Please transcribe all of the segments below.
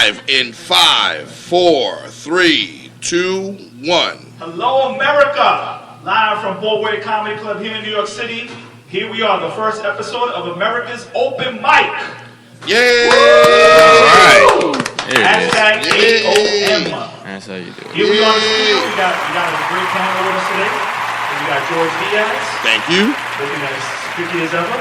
In 5, 4, 3, 2, 1. Hello, America! Live from Broadway Comedy Club here in New York City. Here we are, the first episode of America's Open Mic. Yay! All right. Hashtag AOM. That's how you do it. Here we are in the studio. We got a great panel with us today. We got George Diaz. Thank you. Looking as spicky as ever.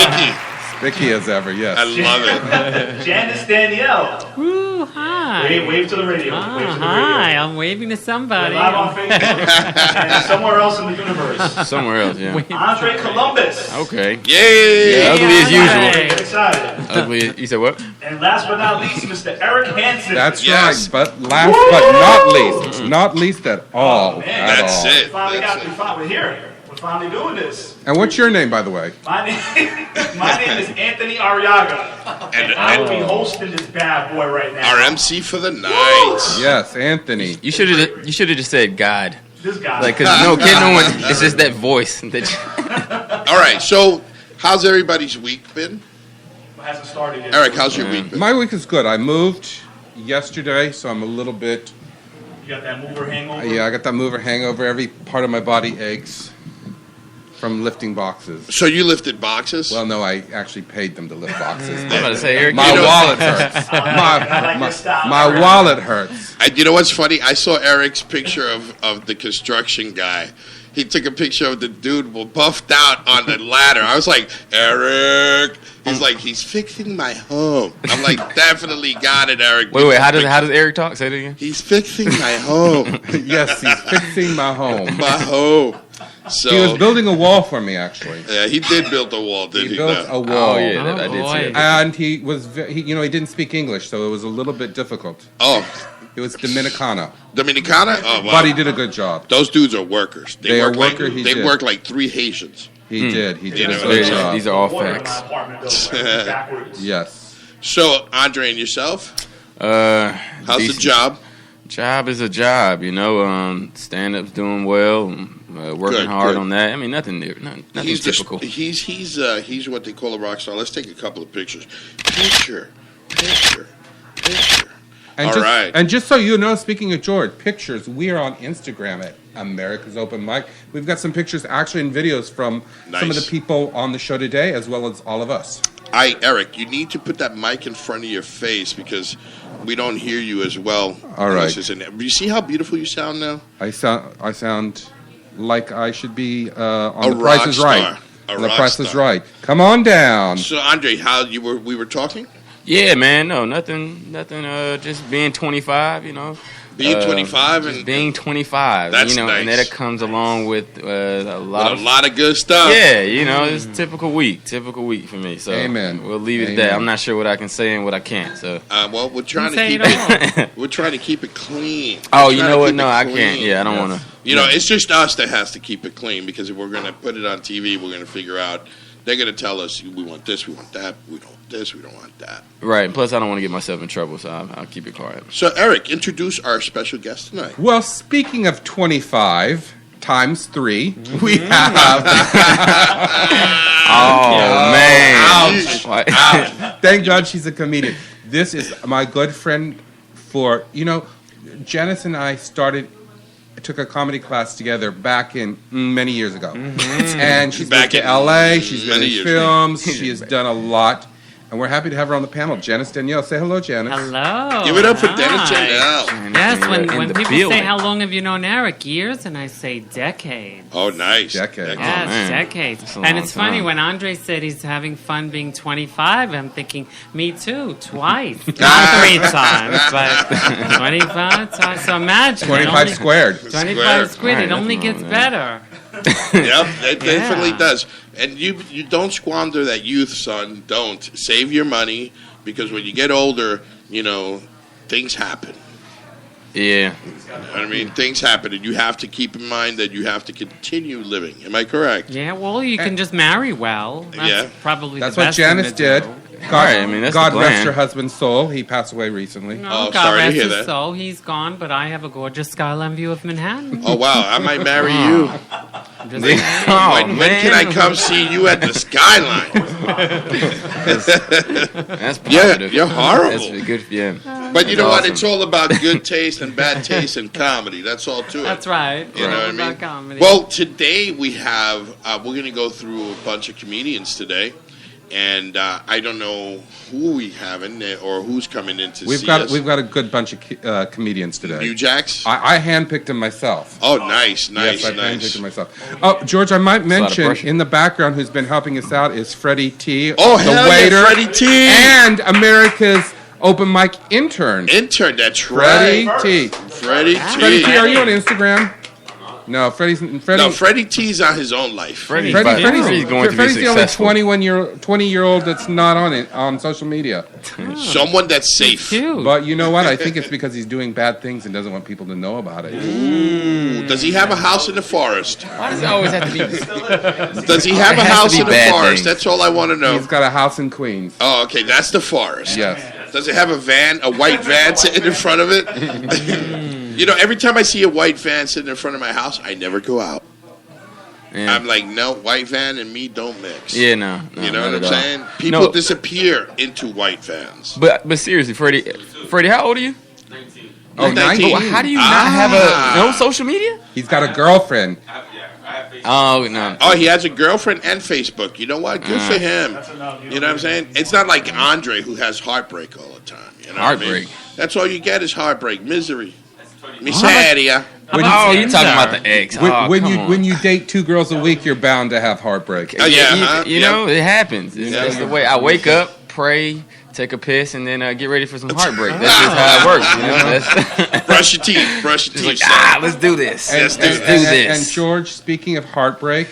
Spicky. Spicky as ever, yes. I love it. Janice Danielle. Woo, hi. Wave to the radio. Wave to the radio. Hi, I'm waving to somebody. We're live on Facebook and somewhere else in the universe. Somewhere else, yeah. Andre Columbus. Okay. Yay! Yeah, ugly as usual. Get excited. Ugly. You said what? And last but not least, Mr. Eric Hansen. That's Yes. right, but last but not least, not least at all. Oh, man. at That's all. it. We're here. We're finally doing this. And what's your name, by the way? My name is Anthony Arriaga. And I will be hosting this bad boy right now. Our MC for the night. Yes, Anthony. You should have just said God. This guy. Like, cause no one. It's just that voice. All right, so how's everybody's week been? hasn't started yet. Eric, how's your week been? My week is good. I moved yesterday, so I'm a little bit... You got that mover hangover? Yeah, I got that mover hangover. Every part of my body aches from lifting boxes. So you lifted boxes? Well, no, I actually paid them to lift boxes. I'm about to say, Eric, My wallet hurts. My wallet hurts. You know what's funny? I saw Eric's picture of the construction guy. He took a picture of the dude buffed out on the ladder. I was like, Eric. He's like, he's fixing my home. I'm like, definitely got it, Eric. Wait. How does Eric talk? Say it again. He's fixing my home. Yes, he's fixing my home. My home. So He was building a wall for me, actually. yeah, he did build a wall, didn't he? He built a wall. Oh yeah, Oh, I did boy. see it. And he was, he didn't speak English, so it was a little bit difficult. Oh, It was Dominicana, Dominicana? Oh, wow. but he did a good job. Those dudes are workers. They are work worker, he They did. work like 3 Haitians. He did a know, good yeah, job. These are all Water in facts. my apartment building, backwards. Yes. So, Andre and yourself, How's how's the job? Job is a job, you know. Stand-up's doing well. Working Good, hard good. on that. I mean, nothing new. Nothing He's typical. He's what they call a rock star. Let's take a couple of pictures. Picture. And All just, right. And just so you know, speaking of George, pictures, we are on Instagram at America's Open Mic. We've got some pictures, actually, and videos from some of the Nice. people on the show today, as well as all of us. Eric, you need to put that mic in front of your face because we don't hear you as well. All right. This is in there. You see how beautiful you sound now? I sound like I should be on A The Price rock is star. Right. A On The rock Price is star. Right. Come on down. So, Andre, we were talking? Yeah, man. No, nothing. Just being 25, you know. Being 25 just and being 25, That's you know, and nice. that comes along with a lot with a lot of good stuff. Yeah, you know, it's a typical week for me. So Amen. we'll leave it at Amen. that. I'm not sure what I can say and what I can't. So Well, we're trying to Say keep it it. We're trying to keep it clean. oh, We're you trying know to what? keep No, it I clean. can't. Yeah, I don't want to. You know, it's just us that has to keep it clean because if we're going to put it on TV, we're going to figure out. They're going to tell us we want this, we want that, we don't want this, we don't want that. Right. Plus, I don't want to get myself in trouble, so I'll keep it quiet. So, Eric, introduce our special guest tonight. Well, speaking of 25 times 3, we have... Oh man! Ouch. Why- Thank God she's a comedian. This is my good friend for, Janice and I took a comedy class together back in many years ago. And she's Back been to in LA, she's been many in years films, she has done a lot. And we're happy to have her on the panel. Janice Danielle. Say hello, Janice. Hello. Give it up for Hi. Dennis Janelle. Yes, In when the people building. say how long have you known Eric, years, and I say decades. Oh, nice. Decade. Yes, man. decades. That's a And long it's funny, time. when Andre said he's having fun being 25, I'm thinking, me too, twice. Not 3 times, but 25 times. So imagine. 25 squared. 25 squared. Right, It only nothing gets wrong with that. better. Yep, it definitely Yeah. does. And you don't squander that youth, son. Don't. Save your money because when you get older, things happen. Yeah. You know what I mean? Things happen, and you have to keep in mind that you have to continue living. Am I correct? Yeah, well, you can just marry well. That's Yeah. probably That's the what best Janice thing to did. do. God, Right, I mean, that's God the rest plan. her husband's soul. He passed away recently. No, Oh, God sorry to rest hear his that. soul. He's gone, but I have a gorgeous skyline view of Manhattan. Oh, wow. I might marry you. I'm just saying. When can I come see you at the Skyline? That's positive. You're horrible. That's good. Yeah. But you know what? awesome. It's all about good taste and bad taste in comedy. That's all to it. That's right. You know what I About mean? comedy. Well, today we have, we're going to go through a bunch of comedians today. And I don't know who we have in there or who's coming in to see us. We've got a good bunch of comedians today. New Jacks? I handpicked them myself. Oh, nice. Yes, I handpicked them myself. Oh, George, I might mention in the background who's been helping us out is Freddie T. Oh, the hell waiter, yeah, Freddie T. and America's open mic intern. That's Freddie right. T. Freddie T. Freddie T, are you on Instagram? No, Freddie T's on his own life. Freddie's going to be successful. the only 20-year-old that's not on social media. Someone that's safe. Cute. But you know what? I think it's because he's doing bad things and doesn't want people to know about it. Ooh. Does he have a house in the forest? Why does it always have to be? Does he have a house in the forest? That's all I want to know. He's got a house in Queens. Oh, okay. That's the forest. Yes. Does it have a white van sitting in front of it? You know, every time I see a white van sitting in front of my house, I never go out. Yeah. I'm like, no, white van and me don't mix. Yeah, no. You know not what I'm at all. saying? People disappear into white vans. But seriously, Freddie, how old are you? 19. Oh, 19. But how do you not have no social media? He's got a girlfriend. I have Facebook. Oh, no. Oh, he has a girlfriend and Facebook. You know what? Good for him. That's enough. You know what I'm saying? It's not like Andre who has heartbreak all the time. You know what I mean? Heartbreak. That's all you get is heartbreak, misery. Miseria. Oh, you're talking about the ex. When you date 2 girls a week, you're bound to have heartbreak. Oh, yeah. You know, it happens. That's the way. I wake up, pray, take a piss, and then get ready for some heartbreak. That's just how it works. You know, that's Brush your teeth. Brush your teeth. like, let's do this. Let's do Let's this. do this. And George, speaking of heartbreak,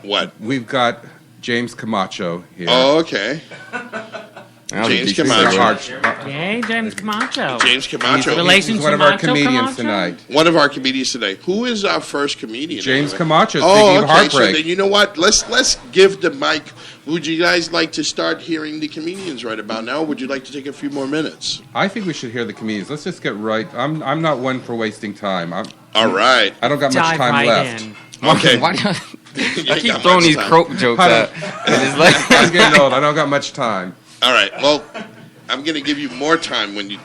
What? we've got James Camacho here. Oh, okay. That was a James decent Camacho. story. Yay, James Camacho. James Camacho. Relation He's one to of our Macho comedians Camacho? tonight. One of our comedians today. Who is our first comedian? James anyway? Camacho, speaking Oh, of okay. So heartbreak. then you know what? Let's give the mic. Would you guys like to start hearing the comedians right about now? Or would you like to take a few more minutes? I think we should hear the comedians. Let's just get right. I'm not one for wasting time. All right. I don't got much Dive time right left. in. Okay. Why do You I ain't keep got throwing much these time. croak jokes I out? don't- And it's like, I'm getting old. I don't got much time. All right. Well, I'm going to give you more time when you.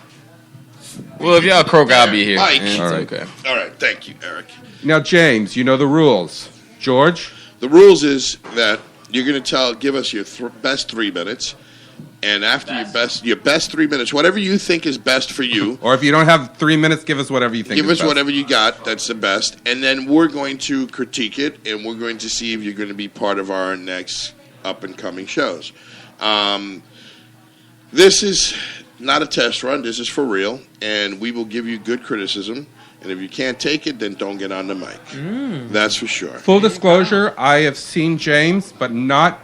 well, if y'all croak, I'll be here. Mike. And it's All right. okay. All right. Thank you, Eric. Now, James, you know the rules. George? The rules is that you're going to give us your best 3 minutes, and after your best 3 minutes, whatever you think is best for you, Or if you don't have 3 minutes, give us whatever you think give is us best. whatever you got. That's the best, and then we're going to critique it, and we're going to see if you're going to be part of our next up and coming shows. This is not a test run. This is for real, and we will give you good criticism. And if you can't take it, then don't get on the mic. That's for sure. Full disclosure, I have seen James, but not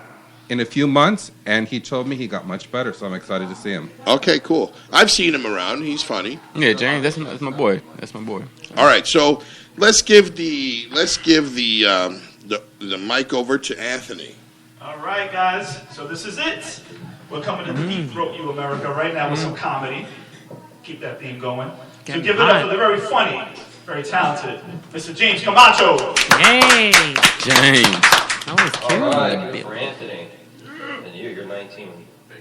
in a few months, and he told me he got much better, so I'm excited to see him. Okay, cool. I've seen him around. He's funny. Yeah, James, that's my boy. That's my boy. All right, so let's give the mic over to Anthony. All right, guys. So this is it. We're coming to Deep Throat You America right now with some comedy. Keep that theme going. So Getting give it up hot. for the very funny, very talented Mr. James Camacho. Yay! James. That was cute. All right, for Anthony. And you're 19. I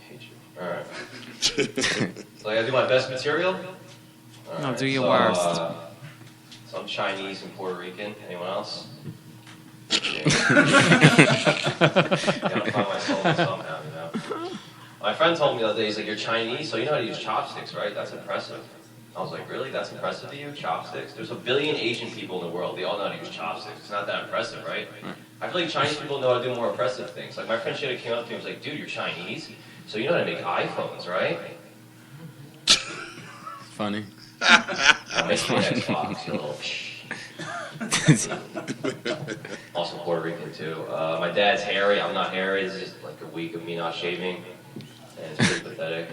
hate you. All right. So I gotta do my best material. All No, right, do your so, worst. So I'm Chinese and Puerto Rican. Anyone else? Yeah. Gotta find myself somehow, you know. My friend told me the other day, he's like, "You're Chinese, so you know how to use chopsticks, right? That's impressive." I was like, "Really? That's impressive to you? Chopsticks? There's a billion Asian people in the world. They all know how to use chopsticks. It's not that impressive, right?" I feel like Chinese people know how to do more impressive things. Like my friend Shada came up to me and was like, "Dude, you're Chinese, so you know how to make iPhones, right?" Funny. I make an Xbox, you know. Also Puerto Rican too. My dad's hairy. I'm not hairy. This is just like a week of me not shaving, and it's pretty pathetic.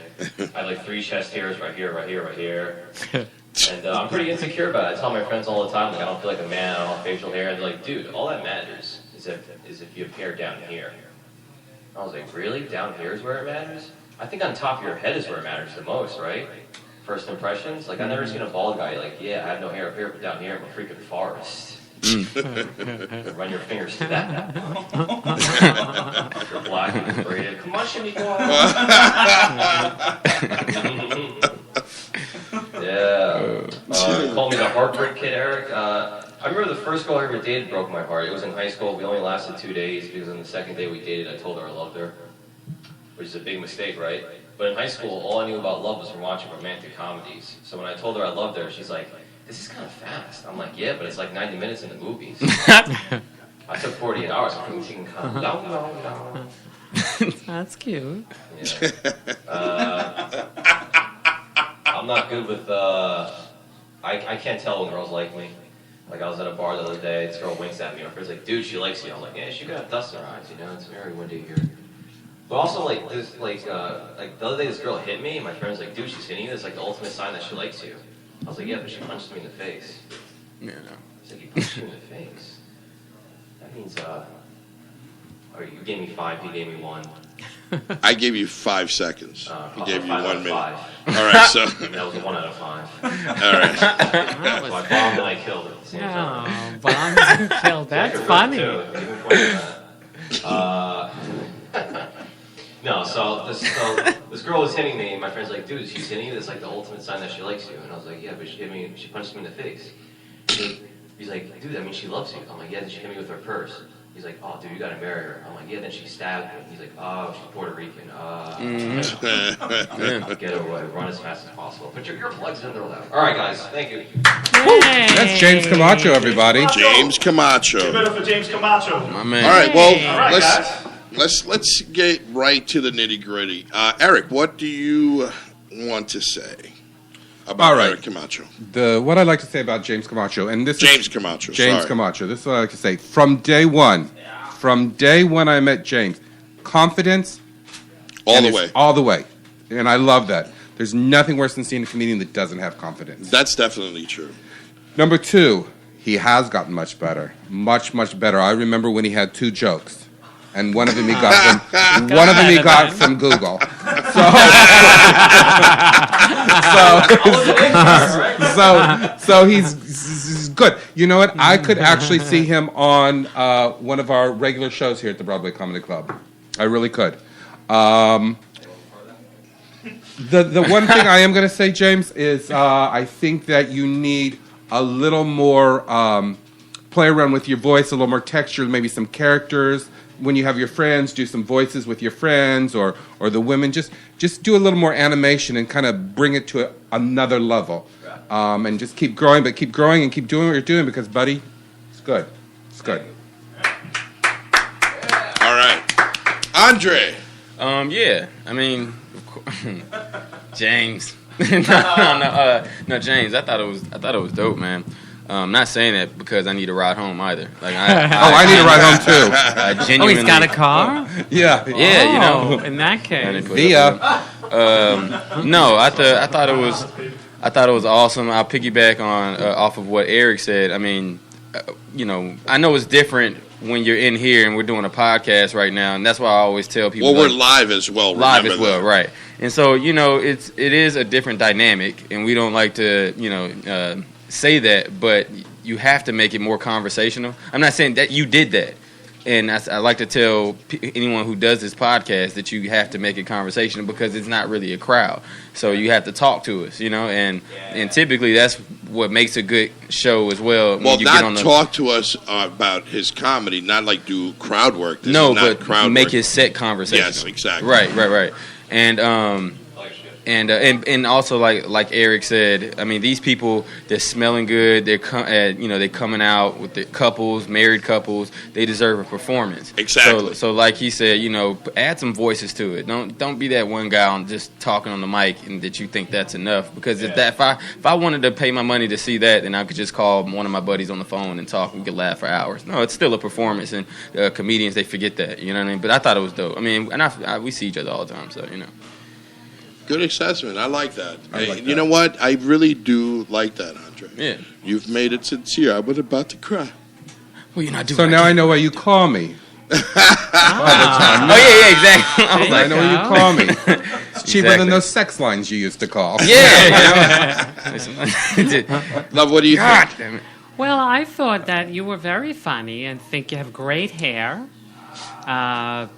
I have like 3 chest hairs right here, right here, right here. And I'm pretty insecure about it. I tell my friends all the time, like I don't feel like a man. I don't have facial hair. And they're like, "Dude, all that matters is if you have hair down here." I was like, "Really? Down here is where it matters?" I think on top of your head is where it matters the most, right? First impressions. Like I've never seen a bald guy like, "Yeah, I have no hair up here, but down here I'm a freaking forest." Run your fingers through that. If you're black and braided. Come on, Shimmy, go on. Yeah. You called me the heartbreak kid, Eric. I remember the first girl I ever dated broke my heart. It was in high school. We only lasted 2 days because on the second day we dated, I told her I loved her, which is a big mistake, right? But in high school, all I knew about love was from watching romantic comedies. So when I told her I loved her, she's like, this is kind of fast. I'm like, yeah, but it's like 90 minutes in the movies. I took 48 hours. I think she can come. No. That's cute. Yeah. I'm not good with, I can't tell when girls like me. Like, I was at a bar the other day, this girl winks at me, my friend's like, dude, she likes you. I'm like, yeah, she got dust in her eyes, you know, it's very windy here. But also, like, this, like the other day, this girl hit me, and my friend's like, dude, she's hitting you, it's like the ultimate sign that she likes you. I was like, yeah, but she punched me in the face. Yeah. He's like, he punched you in the face? That means, you gave me 5, he gave me 1. I gave you 5 seconds. He gave you 1 minute. 5. All right, so. And that was a 1 out of 5. All right. So I bombed and I killed at the same time. Oh, bombs and killed. That's funny. No, so this girl was hitting me, and my friend's like, dude, she's hitting you. That's like the ultimate sign that she likes you. And I was like, yeah, but she punched me in the face. He's like, dude, that means she loves you. I'm like, yeah, then she hit me with her purse. He's like, oh, dude, you gotta marry her. I'm like, yeah, then she stabbed me. He's like, oh, she's Puerto Rican. Get away, run as fast as possible. Put your earplugs in there. All right, guys, thank you. Yay. That's James Camacho, everybody. James Camacho. Give it up for James Camacho. My man. All right, well, All right, guys. let's get right to the nitty gritty. Eric, what do you want to say about All right. Eric Camacho? What I'd like to say about James Camacho, and this James is Camacho. James sorry. Camacho. This is what I like to say. From day one I met James, confidence All and the it's way. all the way, and I love that. There's nothing worse than seeing a comedian that doesn't have confidence. That's definitely true. Number 2, he has gotten much better, much better. I remember when he had 2 jokes, and one of them he got from Google. So he's good. You know what? I could actually see him on one of our regular shows here at the Broadway Comedy Club. I really could. The one thing I am going to say, James, is I think that you need a little more play around with your voice, a little more texture, maybe some characters. When you have your friends, do some voices with your friends or the women. Just do a little more animation and kind of bring it to another level. And just keep growing, but keep growing and keep doing what you're doing because, buddy, it's good. It's good. All right. Andre. Yeah. I mean, James. No, James. I thought it was dope, man. Not saying that because I need a ride home either. Like I need a ride home too. I genuinely. Oh, he's got a car? Yeah. Yeah, you know. In that case. Via. No, I thought it was awesome. I'll piggyback on off of what Eric said. I mean, I know it's different when you're in here and we're doing a podcast right now, and that's why I always tell people. Well, we're live as well. Live as well, right? And so it is a different dynamic, and we don't like to say that, but you have to make it more conversational. I'm not saying that you did that. And I like to tell anyone who does this podcast that you have to make it conversational because it's not really a crowd. So you have to talk to us, and typically that's what makes a good show as well. Well, talk to us about his comedy, not like do crowd work. This is not crowd make work. his set conversational. Yes, exactly. Right. And also like Eric said, I mean, these people, they're smelling good. They're coming out with the couples, married couples. They deserve a performance. Exactly. So like he said, add some voices to it. Don't be that one guy on just talking on the mic and that you think that's enough. Because if I wanted to pay my money to see that, then I could just call one of my buddies on the phone and talk. And we could laugh for hours. No, it's still a performance, and comedians, they forget that. You know what I mean? But I thought it was dope. I mean, and we see each other all the time, so Good assessment. I like that. You know what? I really do like that, Andre. Yeah. You've made it sincere. I was about to cry. Well, you're not doing. So now I know why you call me. Oh yeah, exactly. I know why you call me. It's cheaper than those sex lines you used to call. Yeah. Love, what do you think? Damn it. Well, I thought that you were very funny and think you have great hair.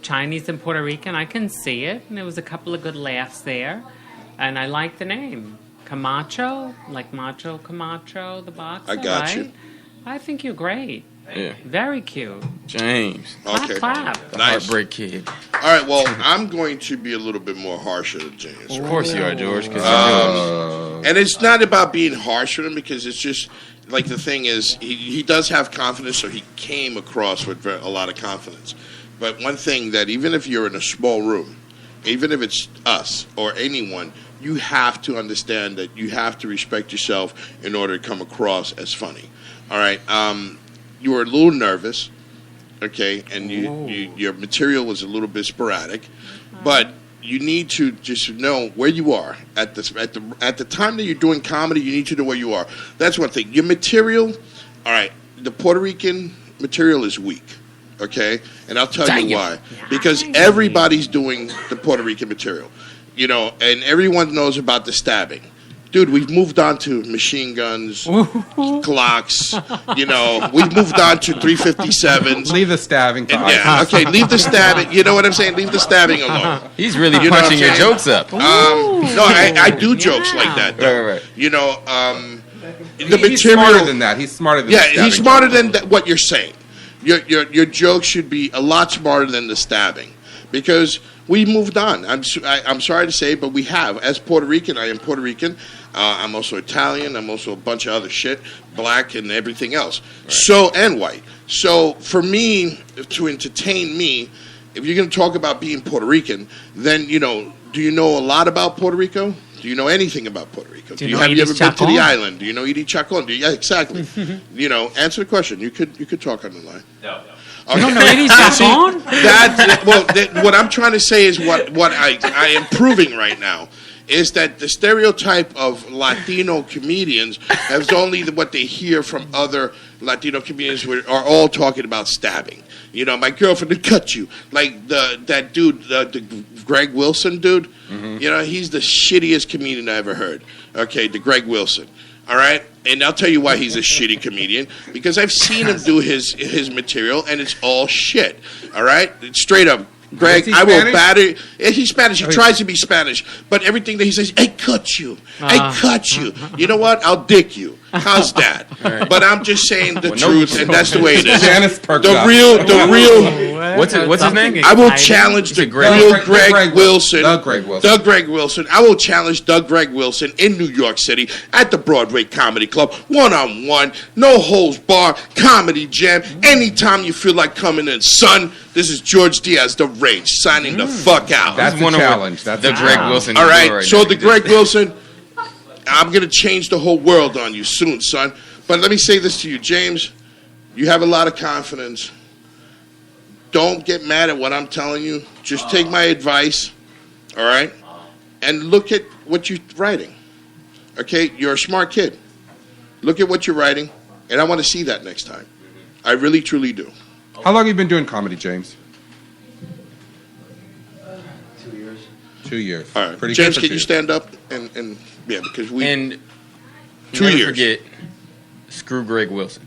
Chinese and Puerto Rican, I can see it. And there was a couple of good laughs there. And I like the name. Camacho, like Macho Camacho, the boxer, I got right? you. I think you're great. Yeah. Very cute. James. Okay. Clap. The Nice. Heartbreak Kid. All right, well, I'm going to be a little bit more harsher than James. Of course you are, George, because you're George. And it's not about being harsh with him because it's just like the thing is he does have confidence, so he came across with a lot of confidence. But one thing that even if you're in a small room, even if it's us or anyone, you have to understand that you have to respect yourself in order to come across as funny. All right, you were a little nervous, okay, and your material was a little bit sporadic, but you need to just know where you are at the time that you're doing comedy. You need to know where you are. That's one thing. Your material, all right. The Puerto Rican material is weak, okay, and I'll tell you why. Because everybody's doing the Puerto Rican material, you know, and everyone knows about the stabbing. Dude, we've moved on to machine guns, Glocks, you know, we've moved on to 357s. Leave the stabbing. Yeah, okay, leave the stabbing, you know what I'm saying? Leave the stabbing alone. He's really You know punching what I'm your saying? jokes up. No, I do jokes like that, though. Right. You know, the He's material... smarter than that. He's smarter than Yeah, the stabbing. he's smarter than what you're saying. Your jokes should be a lot smarter than the stabbing. Because we moved on. I'm sorry to say, but we have. As Puerto Rican, I am Puerto Rican. I'm also Italian. I'm also a bunch of other shit, black and everything else. Right. So and white. So for me to entertain me, if you're going to talk about being Puerto Rican, then do you know a lot about Puerto Rico? Do you know anything about Puerto Rico? Do you know have you ever Edith been to the Chacon? island? Do you know Edith Chacon? Yeah, exactly. Answer the question. You could talk on the line. No. Okay. You don't know Edith Chacon? What I'm trying to say is what I am proving right now is that the stereotype of Latino comedians is only what they hear from other Latino comedians are all talking about stabbing. You know, my girlfriend would cut you. Like that dude, the Greg Wilson dude, you know, he's the shittiest comedian I ever heard. Okay, the Greg Wilson. All right? And I'll tell you why he's a shitty comedian. Because I've seen him do his material, and it's all shit. All right? Straight up. Greg, I will batter. He's Spanish. He tries to be Spanish. But everything that he says, I cut you. I cut you. You know what? I'll dick you. How's that? Right. But I'm just saying the truth, and that's the way it is. Janice perked up. The real. What's his name? I will challenge the real Greg Wilson. Doug Greg Wilson. Doug Greg Wilson. I will challenge Doug Greg Wilson in New York City at the Broadway Comedy Club, one-on-one, no holds bar, comedy jam. Anytime you feel like coming in, son. This is George Diaz, the Range, signing the fuck out. That's the challenge. That's the Greg Wilson. All right, so the Greg Wilson, I'm going to change the whole world on you soon, son. But let me say this to you, James. You have a lot of confidence. Don't get mad at what I'm telling you. Just take my advice, all right? And look at what you're writing. Okay? You're a smart kid. Look at what you're writing, and I want to see that next time. I really, truly do. How long have you been doing comedy, James? 2 years. 2 years. All right. Pretty James, good for can 2 you years. stand up? And yeah, because we... And 2 never years. forget, screw Greg Wilson.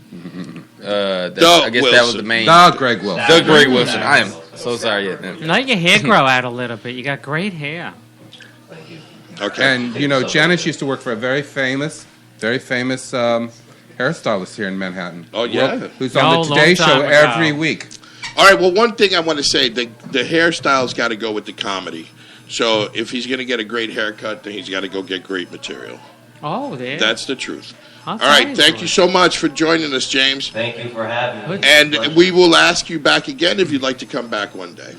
I guess Wilson. that was the main. Doug Greg Wilson. Doug Greg Wilson. I am so sorry. Let your hair grow out a little bit. You got great hair. Thank you. Okay. And, Janice used to work for a very famous hairstylist here in Manhattan. Oh, yeah? Who's on the Today Show every week. All right, well, one thing I want to say, the hairstyle's got to go with the comedy. So if he's going to get a great haircut, then he's got to go get great material. Oh, there. That's the truth. All right, thank you so much for joining us, James. Thank you for having me. And we will ask you back again if you'd like to come back one day.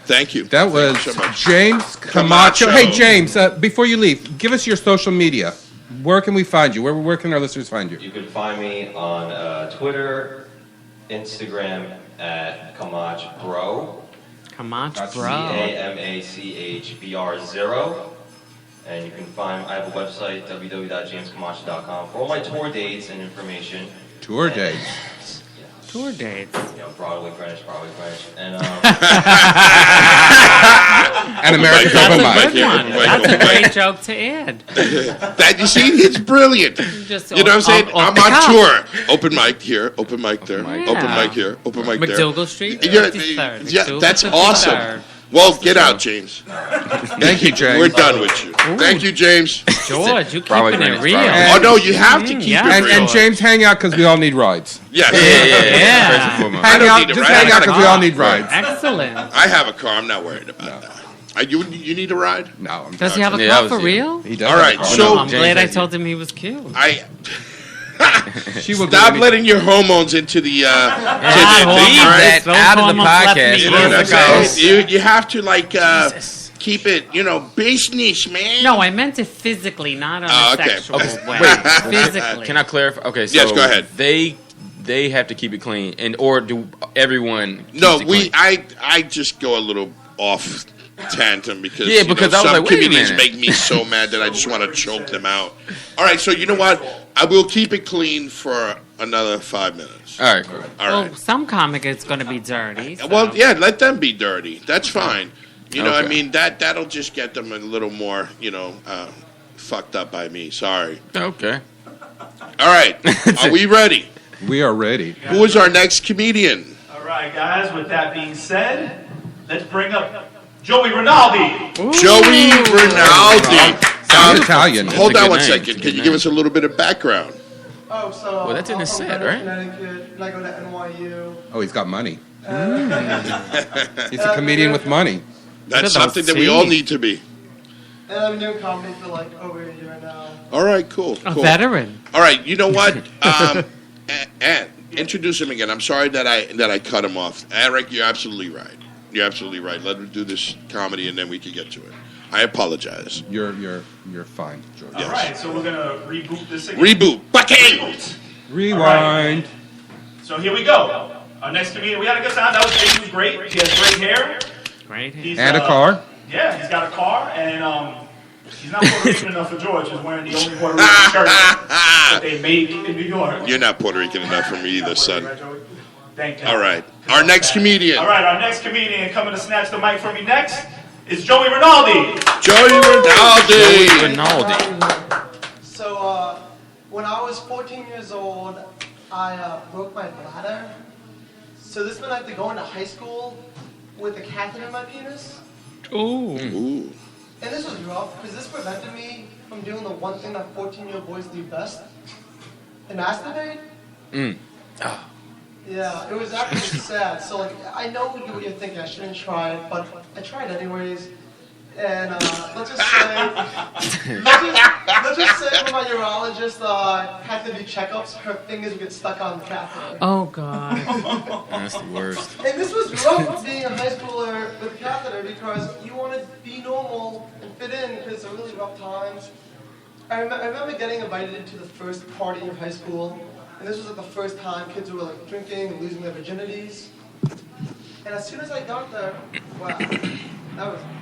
Thank you. That was Thank you so much. James Camacho. Hey, James, before you leave, give us your social media. Where can we find you? Where can our listeners find you? You can find me on Twitter, Instagram at CamachoBro. Camacho Bro. CAMACHBR0. And you can find, I have a website, www.jamescamacho.com, for all my tour dates and information. Tour dates. Yeah. Tour dates. Broadway, Greenwich. And And America's That's Open a Mic. good one. That's a great joke to add. That you see, it's brilliant. Just You know what I'm saying? off I'm the on cuff. tour. Open mic here, open mic there, mic. open Yeah. mic here, open mic there. McDougal Street, Yeah, 53rd. yeah, McDougal, that's 53rd. awesome. Well, get out, James. Thank you, James. We're done with you. Thank you, James. George, you Probably keeping it Greenwich real. Friday. Oh no, you have to keep yeah. it And, real. and James, hang out because we all need rides. Yes. Yeah. First and foremost. I Hang don't out, need a just ride. hang I out got a because we all car. need rides. Excellent. I have a car. I'm not worried about that. You need a ride? No, I'm Does he have a Yeah, I car was for here. real? He does. All right, have a car. so- Oh, I'm James glad I has told him he was cute. She will do Stop anything. letting your hormones into the. Leave right? that Those out of the hormones left podcast. me You know what I'm years ago. saying? You have to keep it, business, man. No, I meant it physically, not on Oh, a okay. sexual Okay, way. wait. Physically. Can I clarify? Okay, so Yes, go ahead. They have to keep it clean, or do everyone? Keeps No, it clean? I just go a little off tantrum because Yeah, because I was some like, wait a comedians minute. make me so mad that I just want to choke them out. All right, so you know what? I will keep it clean for another 5 minutes. All right, cool. All Well, right. some comic is going to be dirty. So. Well, yeah, let them be dirty. That's fine. You know, Okay. I mean that'll just get them a little more, fucked up by me. Sorry. Okay. All right, are we ready? We are ready. Who is our next comedian? All right, guys. With that being said, let's bring up Joey Rinaldi. Joey Rinaldi. Sounds Italian. Hold That's a on good one name. second. That's a Can good you give name. us a little bit of background? Oh, so Well, that's in I'm his from set, Greenwich, right? Connecticut, and I go to NYU. Oh, he's got money. He's a comedian with money. That's at something those that we all teeth. need to be. And I've been doing comedy for like over a year now. All right, cool. A cool. veteran. All right, you know what? And introduce him again. I'm sorry that I cut him off. Eric, you're absolutely right. You're absolutely right. Let him do this comedy, and then we can get to it. I apologize. You're fine, George. Yes. All right, so we're gonna reboot this again. Reboot. Bucky! Reboot. Rewind. So here we go. Our next comedian, we had a good time. That was James was great. He has great hair. Great. He's, And a car. Yeah, he's got a car, and he's not Puerto Rican enough for George. He's wearing the only Puerto Rican shirt that they made in New York. You're not Puerto Rican enough for me either, son. Thank you. All right. Our next comedian, All right, our next comedian coming to snatch the mic from me next is Joey Rinaldi. Joey Rinaldi. Rinaldi. So when I was 14 years old, I broke my bladder. So this meant I had to go into high school with a catheter in my penis. Ooh. Ooh. And this was rough because this prevented me from doing the one thing that 14-year-old boys do best. And masturbate. Yeah, it was actually sad. So like, I know what you're thinking. I shouldn't try it, but I tried anyways. And let's just say when my urologist had to do checkups, her fingers would get stuck on the catheter. Oh, God. That's the worst. And this was rough being a high schooler with a catheter because you want to be normal and fit in because they're really rough times. I remember getting invited into the first party of high school, and this was like the first time kids were like drinking and losing their virginities. And as soon as I got there,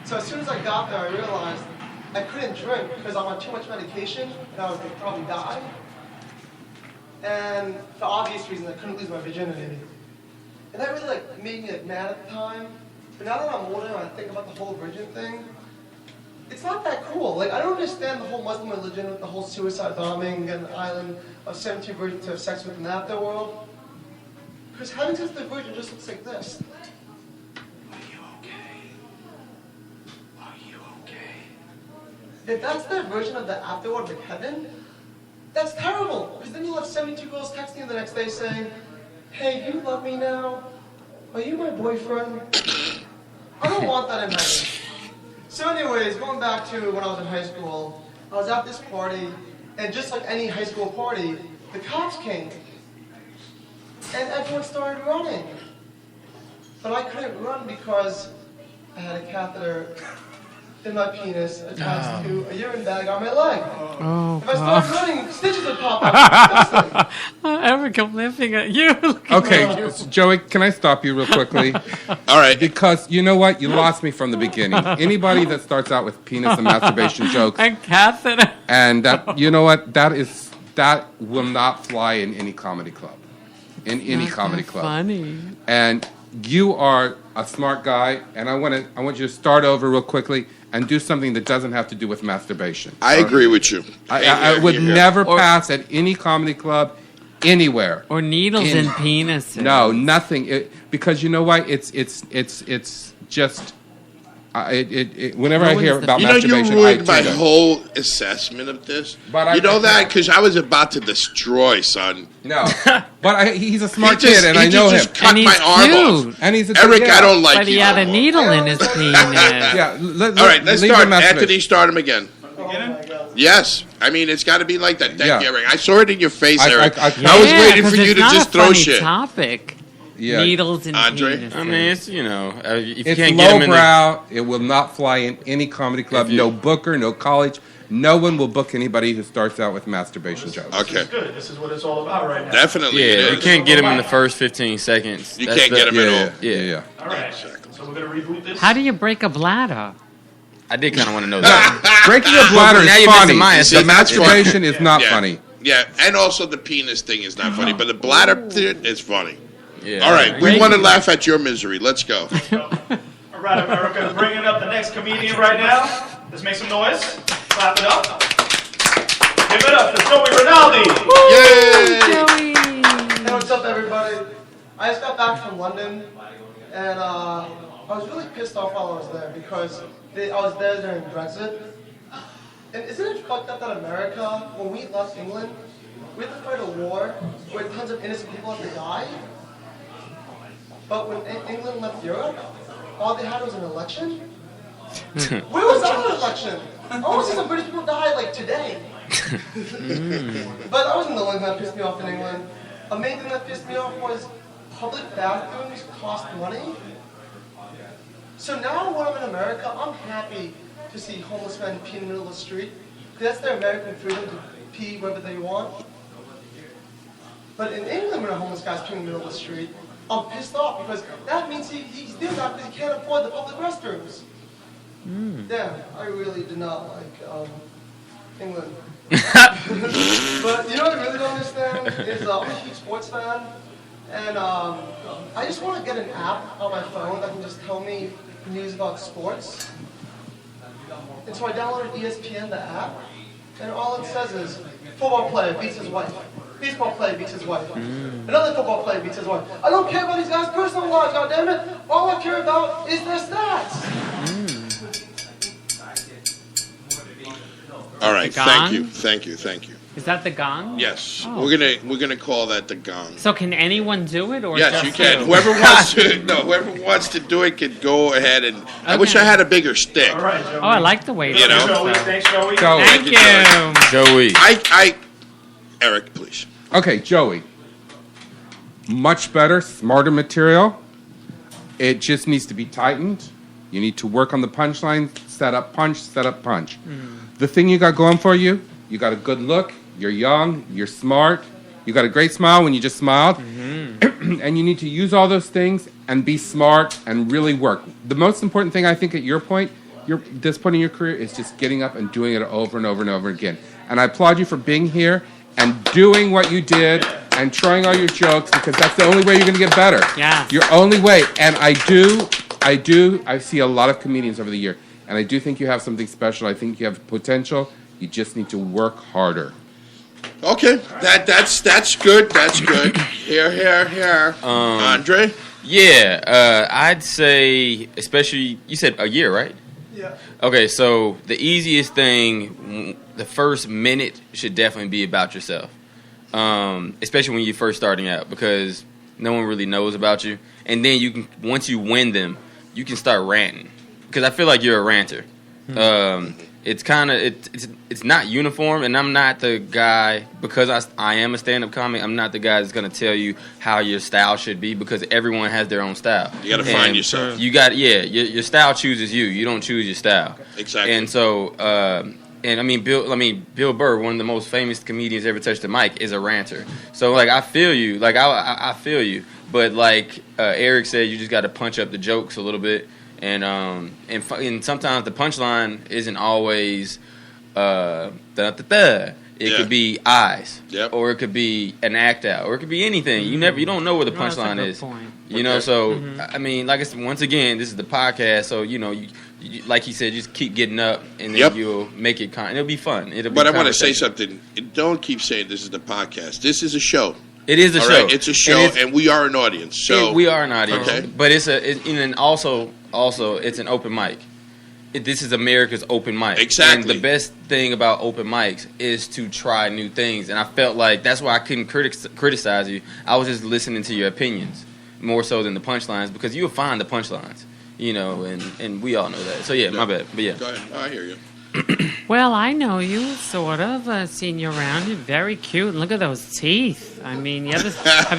so as soon as I got there, I realized I couldn't drink because I'm on too much medication and I would probably die. And for obvious reasons, I couldn't lose my virginity. And that really like made me like mad at the time. But now that I'm older and I think about the whole virgin thing, it's not that cool. Like I don't understand the whole Muslim religion with the whole suicide bombing and an island of 72 virgins to have sex with in the afterworld. Because having sex with a virgin just looks like this. If that's their version of the afterworld, like heaven, that's terrible. Because then you'll have 72 girls texting you the next day saying, "Hey, you love me now? Are you my boyfriend?" I don't want that in heaven. So anyways, going back to when I was in high school, I was at this party, and just like any high school party, the cops came. And everyone started running. But I couldn't run because I had a catheter in my penis attached to a urine bag on my leg. Oh, If I started running, stitches would pop out. Eric, I'm laughing at you. Okay, Joey, can I stop you real quickly? All right. Because you know what? You lost me from the beginning. Anybody that starts out with penis and masturbation jokes, And catheter. and that, you know what? That will not fly in any comedy club. In any comedy club. Funny. And you are a smart guy, and I want you to start over real quickly and do something that doesn't have to do with masturbation. I agree with you. I would never pass at any comedy club anywhere. Or needles and penises. No, nothing. Because you know why? It's just. Whenever I hear about masturbation, you ruined my whole assessment of this. But you know that because I was about to destroy, son. No, but he's a smart kid, and I know him. Just cut my arm off. And he's a Eric, I don't like but you. he had a needle in his penis. Yeah. All right, let's start. Anthony, start him again. Yes, I mean it's got to be like that. Thank you, Eric. I saw it in your face, Eric. I was waiting for you to just throw shit. Topic. Yeah. Needles and Andre? penises. I mean, it's, if you It's can't get them in lowbrow. It will not fly in any comedy club. No booker, no college. No one will book anybody who starts out with masturbation jokes. Okay. This is good. This is what it's all about right now. Definitely. Yeah, you can't get them in the first 15 seconds. You can't get them at all. Yeah. All right. So we're going to reboot this. How do you break a bladder? I did kind of want to know that. Breaking a bladder Now is you're funny. missing mine. See, The masturbation is not Yeah. funny. Yeah, and also the penis thing is not funny, but the bladder thing is funny. Yeah. All right, we want to laugh at your misery. Let's go. All right, America is bringing up the next comedian right now. Let's make some noise. Clap it up. Give it up for Joey Rinaldi. Yay! Hey, what's up, everybody? I just got back from London, and I was really pissed off while I was there because I was there during Brexit. And isn't it fucked up that America, when we left England, we had to fight a war where tons of innocent people had to die? But when England left Europe, all they had was an election? Where was our election? I want to see some British people die like today. But that wasn't the only thing that pissed me off in England. A main thing that pissed me off was public bathrooms cost money. So now when I'm in America, I'm happy to see homeless men pee in the middle of the street. Because that's their American freedom to pee wherever they want. But in England, when a homeless guy's peeing in the middle of the street, I'm pissed off because that means he's doing that because he can't afford the public restrooms. Damn, I really do not like England. But you know what I really don't understand is I'm a huge sports fan, and I just want to get an app on my phone that can just tell me news about sports. And so I downloaded ESPN, the app, and all it says is football player beats his wife. Baseball player beats his wife. Another football player beats his wife. I don't care about these guys' personal lives, goddammit. All I care about is their stats. All right, The thank you. Is that the gong? Yes, Oh. we're gonna call that the gong. So can anyone do it, or Yes, just you can. you? Whoever wants to do it can go ahead and. I wish I had a bigger stick. All right, Joey. Oh, I like the way You know? Joey, thanks, Joey. Joey. Thank you. Joey. Eric, please. Okay, Joey. Much better, smarter material. It just needs to be tightened. You need to work on the punchline, set up, punch. The thing you got going for you got a good look, you're young, you're smart, you got a great smile when you just smiled, and you need to use all those things and be smart and really work. The most important thing I think at your point, this point in your career, is just getting up and doing it over and over and over again. And I applaud you for being here and doing what you did and trying all your jokes because that's the only way you're going to get better. Yeah. Your only way. And I see a lot of comedians over the year, and I do think you have something special. I think you have potential. You just need to work harder. Okay, that's good. That's good. Here. Andre. Yeah, I'd say, especially, you said a year, right? Yeah. Okay, so the easiest thing, the first minute should definitely be about yourself, especially when you're first starting out, because no one really knows about you. And then you can, once you win them, you can start ranting, because I feel like you're a ranter. It's kind of it's not uniform, and I'm not the guy, because I am a stand-up comic. I'm not the guy that's gonna tell you how your style should be, because everyone has their own style. You got to find yourself. You got your style chooses you. You don't choose your style. Exactly. And so, and I mean Bill Burr, one of the most famous comedians ever touched the mic, is a ranter. So like I feel you, like I feel you, but like Eric said, you just got to punch up the jokes a little bit. And sometimes the punchline isn't always It Yeah. could be eyes, Yep. or it could be an act out, or it could be anything. You don't know where the Well, that's a punchline good is. point. You know, Okay. so I mean, like I said, once again, this is the podcast, so you like he said, just keep getting up, and then Yep. you'll make it. It'll be fun. But I want to say something. Don't keep saying this is the podcast. This is a show. It is a All show. right? It's a show, and we are an audience. So we are an audience, Okay. but and also it's an open mic. This is America's open mic. Exactly. And the best thing about open mics is to try new things. And I felt like that's why I couldn't criticize you. I was just listening to your opinions more so than the punchlines, because you'll find the punchlines, and we all know that. So yeah, my bad. But yeah. Go ahead. I hear you. Well, I know you, sort of. Seen you around. You're very cute. And look at those teeth. I mean, have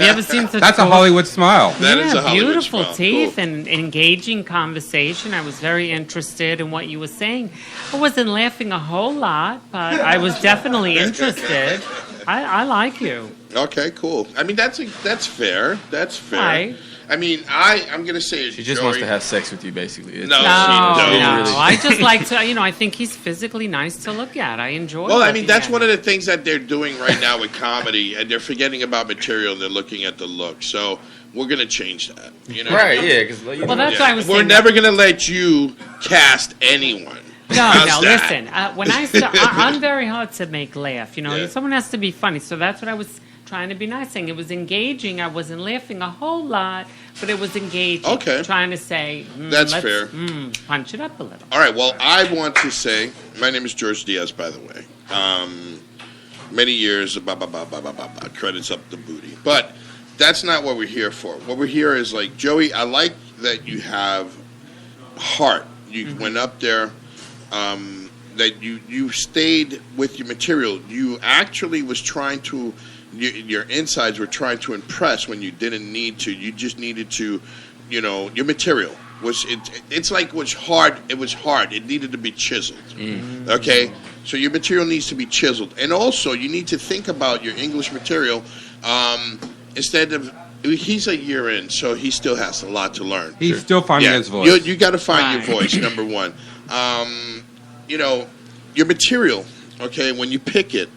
you ever seen such That's a cool- Hollywood smile. That is a Hollywood beautiful smile. teeth Cool. and engaging conversation. I was very interested in what you were saying. I wasn't laughing a whole lot, but I was definitely interested. I like you. Okay, cool. I mean, that's fair. That's fair. Right. I mean, I'm gonna say She just wants to have sex with you, basically. No, No, she don't. no. I just like to, I think he's physically nice to look at. I enjoy. Well, I mean, looking that's at one him. of the things that they're doing right now with comedy, and they're forgetting about material. And they're looking at the look. So we're gonna change that. You know? Right? Yeah. Because Well, that's why I was We're saying. never gonna let you cast anyone. No, How's no. that? Listen, when I start, I'm very hard to make laugh. Yeah. Someone has to be funny. So that's what I was trying to be nice saying. It was engaging. I wasn't laughing a whole lot, but it was engaging. Okay. Trying to say, That's let's, fair. punch it up a little. All right. Well, I want to say my name is George Diaz, by the way. Many years, credits up the booty. But that's not what we're here for. What we're here is like, Joey, I like that you have heart. You went up there, that you stayed with your material. You actually was trying to, your insides were trying to impress when you didn't need to. You just needed to, your material was, it's like it was hard. It was hard. It needed to be chiseled. Okay? So your material needs to be chiseled. And also, you need to think about your English material instead of, he's a year in, so he still has a lot to learn. He's still finding his voice. You got to find your voice, number one. Your material, okay, when you pick it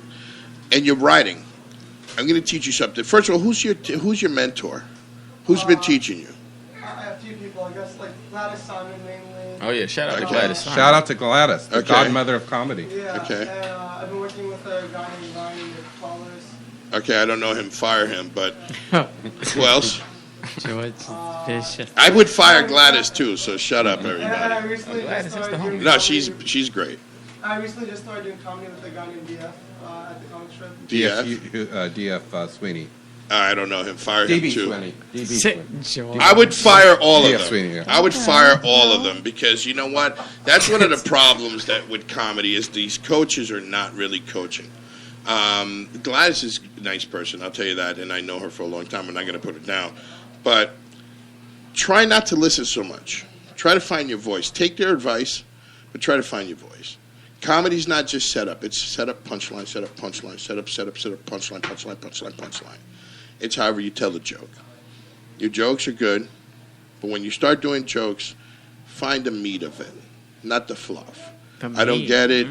and you're writing, I'm going to teach you something. First of all, who's your mentor? Who's been teaching you? A few people, I guess, like Gladys Simon mainly. Oh yeah, shout out to Okay. Gladys. Shout out to Gladys, the Okay. godmother of comedy. Yeah. Okay. And I've been working with a guy named Ryan McCullers. Okay, I don't know him. Fire him, but who else? George is vicious. I would fire Gladys too. So shut up, And I everybody. recently Gladys just is started the doing homie. No, comedy. she's great. I recently just started doing comedy with a guy named DF at the comic strip. DF. Sweeney. I don't know him. Fire him DB too. Sweeney. DB Sweeney. George. I would fire all of DF them. Sweeney, yeah. I would fire all of them because you know what? That's one of the problems that with comedy is these coaches are not really coaching. Gladys is a nice person, I'll tell you that, and I know her for a long time. I'm not going to put it down, but try not to listen so much. Try to find your voice. Take their advice, but try to find your voice. Comedy's not just setup. It's setup, punchline, setup, punchline, setup, punchline, punchline, punchline, punchline. It's however you tell the joke. Your jokes are good, but when you start doing jokes, find the meat of it, not the fluff. I don't meat. get it.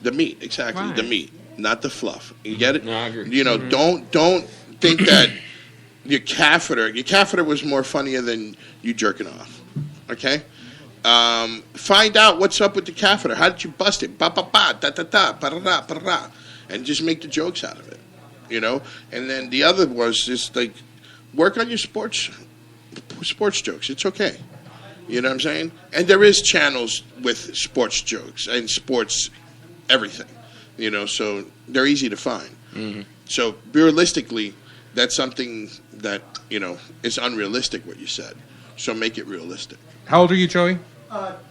The meat, exactly. Right. The meat, not the fluff. You get it? No, I agree. Don't think that your catheter was more funnier than you jerking off. Okay? Find out what's up with the catheter. How did you bust it? Ba ba ba da da da ba da da ba da, and just make the jokes out of it. And then the other was just like work on your sports jokes. It's okay. You know what I'm saying? And there is channels with sports jokes and sports everything. So they're easy to find. Mm-hmm. So realistically, that's something that is unrealistic. What you said. So make it realistic. How old are you, Joey?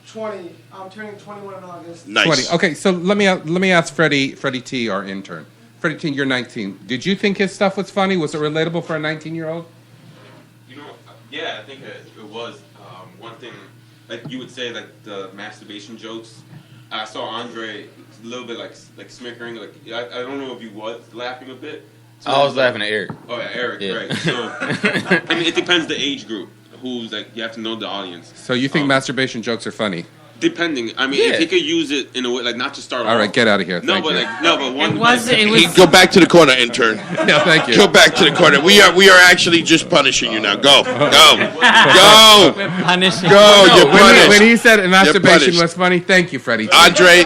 20. I'm turning 21 in August. Nice. 20. Okay, so let me ask Freddie T, our intern. Freddie T, you're 19. Did you think his stuff was funny? Was it relatable for a 19-year-old? Yeah, I think it was. One thing, like you would say, like the masturbation jokes. I saw Andre a little bit like smickering. Like I don't know if he was laughing a bit. So I was laughing at Eric. Oh yeah, Eric, Yeah. right. So I mean, it depends the age group. Who's like you have to know the audience. So you think masturbation jokes are funny? Depending. I mean, Yeah. if he could use it in a way, like not to start. All right, get out of here. No, Thank but you. like no, but one. It was Go back to the corner, intern. Yeah, thank you. Go back to the corner. We are actually just punishing you now. Go. punishing. Go. You're When punished. he said masturbation punished. was funny, thank you, Freddie. Andre.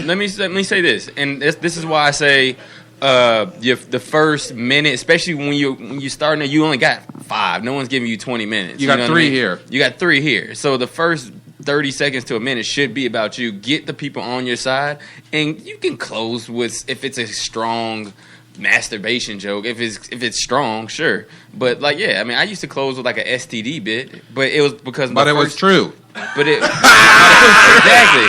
Let me say this, and this is why I say the first minute, especially when you starting, you only got 5. No one's giving you 20 minutes. You got know what 3 I mean? here. You got 3 here. So the first 30 seconds to a minute should be about you. Get the people on your side, and you can close with if it's a strong masturbation joke. If it's strong, sure. But like, yeah, I mean, I used to close with like a STD bit, but it was because But it was true. But it exactly.